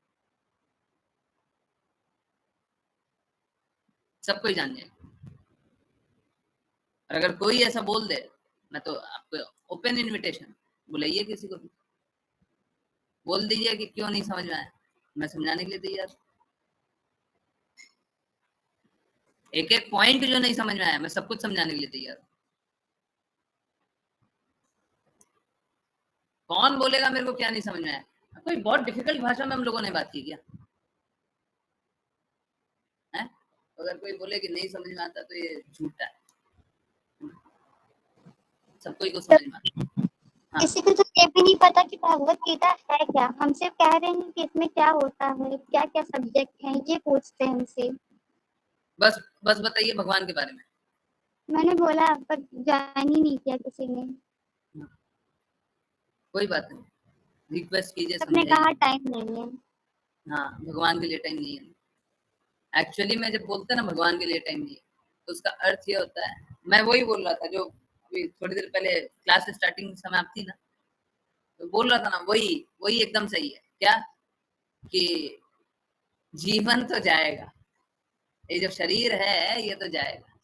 सबको ही जान जाएगा। और अगर कोई ऐसा बोल दे, मैं तो आपको ओपन इनविटेशन, बुलाइए किसी को भी, बोल दीजिए कि क्यों नहीं समझ में आया, मैं समझाने के लिए तैयार। एक एक पॉइंट जो नहीं समझ में आया मैं सब कुछ समझाने के लिए तैयार। कौन बोलेगा मेरे को क्या नहीं समझ में आया? कोई बहुत डिफिकल्ट भाषा में हम लोगों ने बात की क्या है? अगर कोई बोले कि नहीं समझ में आता तो ये झूठा है, सबको को समझ में आता। हाँ। किसी को तो ये भी नहीं पता कि भगवत गीता है क्या। हम सिर्फ कह रहे हैं कि इसमें क्या होता है, क्या क्या सब्जेक्ट हैं, ये पूछते हैं हमसे। बस बस बताइए भगवान के बारे में। मैंने बोला पर ज्वाइन ही नहीं किया किसी ने। कोई बात नहीं, रिक्वेस्ट कीजिए, सबने समझाइए। कहा टाइम नहीं है। हाँ, भगवान के लिए टाइम नहीं है। एक्चुअली में जब बोलते हैं ना भगवान के लिए टाइम नहीं है, तो उसका अर्थ ये होता है, मैं वही बोल रहा था जो अभी थोड़ी देर पहले क्लास स्टार्टिंग समय आप थी ना, तो बोल रहा था ना, वही वही एकदम सही है। क्या कि जीवन तो जाएगा, ये जो शरीर है ये तो जाएगा,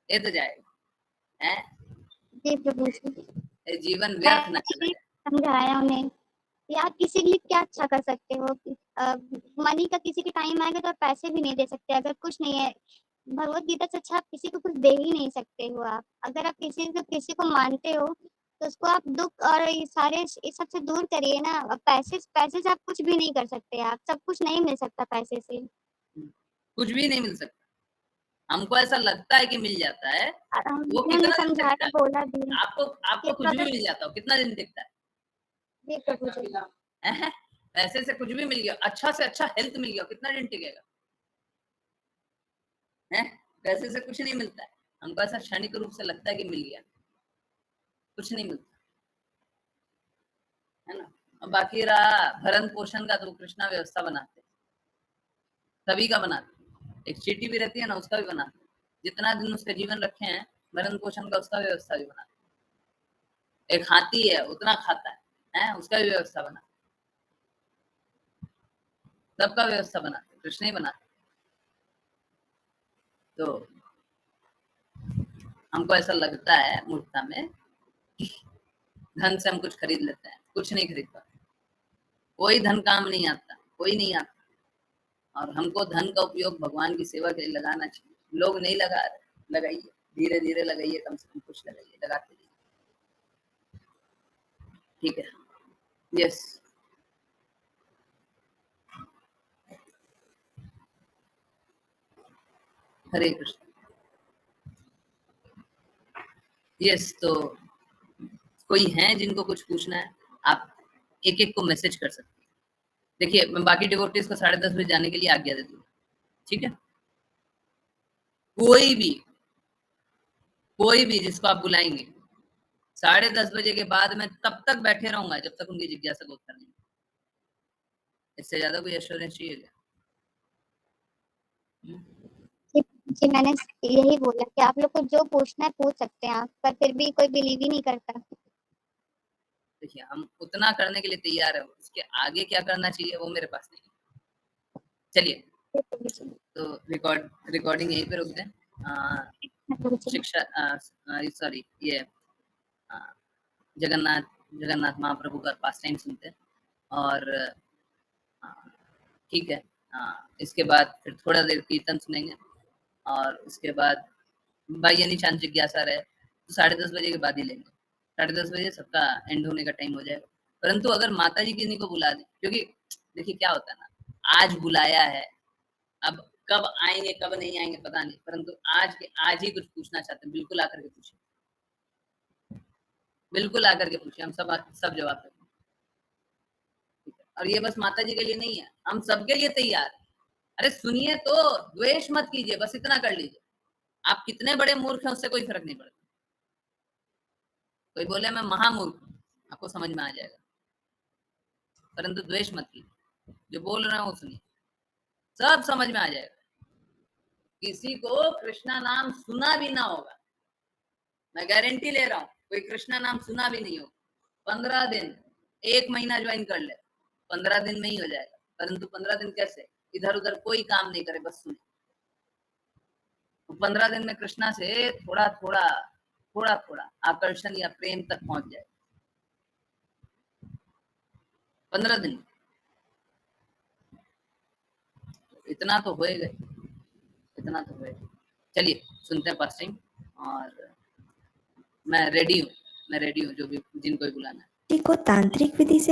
ये तो जाएगा है। जी प्रभु जी, ये जीवन व्यर्थ ना चला मैंने जाए। समझाया उन्हें कि आप किसी के लिए क्या अच्छा कर सकते हो। मनी का किसी के टाइम आएगा तो आप पैसे भी नहीं दे सकते अगर कुछ नहीं है। भगवत गीता से अच्छा आप किसी को कुछ दे ही नहीं सकते हो। आप अगर आप किसी को मानते हो तो उसको आप दुख और ये सारे इस सब से दूर करिए ना। अब पैसे पैसे से आप कुछ भी नहीं कर सकते। आप सब कुछ नहीं मिल सकता पैसे से। कुछ भी नहीं मिल सकता। हमको ऐसा लगता है कि मिल जाता है, और वो उन्होंने कितना दिन टिकता समझाया है? बोला भी आपको कि आपको अब कुछ भी अगर मिल जाता हो, कितना दिन टिकता जी प्रभु जी, है? पैसे से कुछ भी मिल गया, अच्छा से अच्छा हेल्थ मिल गया, कितना दिन टिकेगा है? पैसे से कुछ नहीं मिलता है। हमको ऐसा क्षणिक रूप से लगता है कि मिल गया, कुछ नहीं मिलता है ना। और बाकी रहा भरण पोषण का, तो कृष्णा व्यवस्था बनाते हैं, सभी का बनाते। एक चीटी भी रहती है ना, उसका भी बनाते। जितना दिन उसका जीवन रखे हैं, भरण पोषण का उसका व्यवस्था भी बनाते। एक हाथी है, उतना खाता है, उसका भी व्यवस्था बनाते, सबका व्यवस्था बनाते, कृष्ण ही बनाते। तो हमको ऐसा लगता है मूर्खता में, धन से हम कुछ खरीद लेते हैं, कुछ नहीं खरीद पाते। कोई धन काम नहीं आता, कोई नहीं आता। और हमको धन का उपयोग भगवान की सेवा के लिए लगाना चाहिए। लोग नहीं लगा रहे, लगाइए, धीरे धीरे लगाइए, कम से कम कुछ लगाइए, लगाते रहिए, ठीक है। यस, हरे कृष्ण। यस, तो कोई है जिनको कुछ पूछना है, आप एक-एक को मैसेज कर सकते हैं। देखिए, मैं बाकी डिवोटीज़ को 10:30 बजे जाने के लिए आज्ञा दे दूँगा, ठीक है? कोई भी जिसको आप बुलाएँगे, 10:30 बजे के बाद मैं तब तक बैठे रहूँगा जब तक उनकी जिज्ञासा को उत्तर नहीं मिले। इससे ज़्यादा कोई एश्योरेंस चाहिए क्या? जी, मैंने यही बोला कि आप लोग को जो पूछना है पूछ सकते हैं आप, पर फिर भी कोई बिलीव ही नहीं करता। देखिए, हम उतना करने के लिए तैयार हैं, उसके आगे क्या करना चाहिए वो मेरे पास नहीं है। चलिए, तो रिकॉर्डिंग यहीं पे रोक दें। शिक्षा सॉरी ये जगन्नाथ महाप्रभु का पास टाइम सुनते हैं और ठीक है। इसके बाद फिर थोड़ा देर कीर्तन सुनेंगे और उसके बाद बाई एनी चांस जिज्ञासा रहे तो 10:30 बजे के बाद ही लेंगे। 10:30 बजे सबका एंड होने का टाइम हो जाएगा। परंतु अगर माता जी किन्हीं को बुला दें, क्योंकि देखिए क्या होता है ना, आज बुलाया है, अब कब आएंगे कब नहीं आएंगे पता नहीं, परंतु आज ही कुछ पूछना चाहते हैं, बिल्कुल आकर के पूछिए, बिल्कुल आकर के पूछिए, हम सब जवाब देंगे। और ये बस माता जी के लिए नहीं है, हम सबके लिए तैयार हैं। अरे सुनिए तो, द्वेष मत कीजिए, बस इतना कर लीजिए। आप कितने बड़े मूर्ख हैं उससे कोई फर्क नहीं पड़ता। कोई बोले मैं महामूर्ख हूं, आपको समझ में आ जाएगा, परंतु द्वेष मत कीजिए। जो बोल रहे हैं वो सुनिए, सब समझ में आ जाएगा। किसी को कृष्णा नाम सुना भी ना होगा, मैं गारंटी ले रहा हूं, कोई कृष्णा नाम सुना भी नहीं होगा। 15 दिन, 1 महीना ज्वाइन कर ले, 15 दिन में ही हो जाएगा। परंतु 15 दिन कैसे, इधर उधर कोई काम नहीं करे, बस सुने। तो 15 दिन में कृष्णा से थोड़ा थोड़ा आकर्षण या प्रेम तक पहुंच जाए। 15 दिन इतना तो होएगा, इतना तो होएगा। चलिए सुनते हैं फर्स्ट टाइम, और मैं रेडी हूँ जो भी जिनको भी बुलाना है। को तांत्रिक विधि से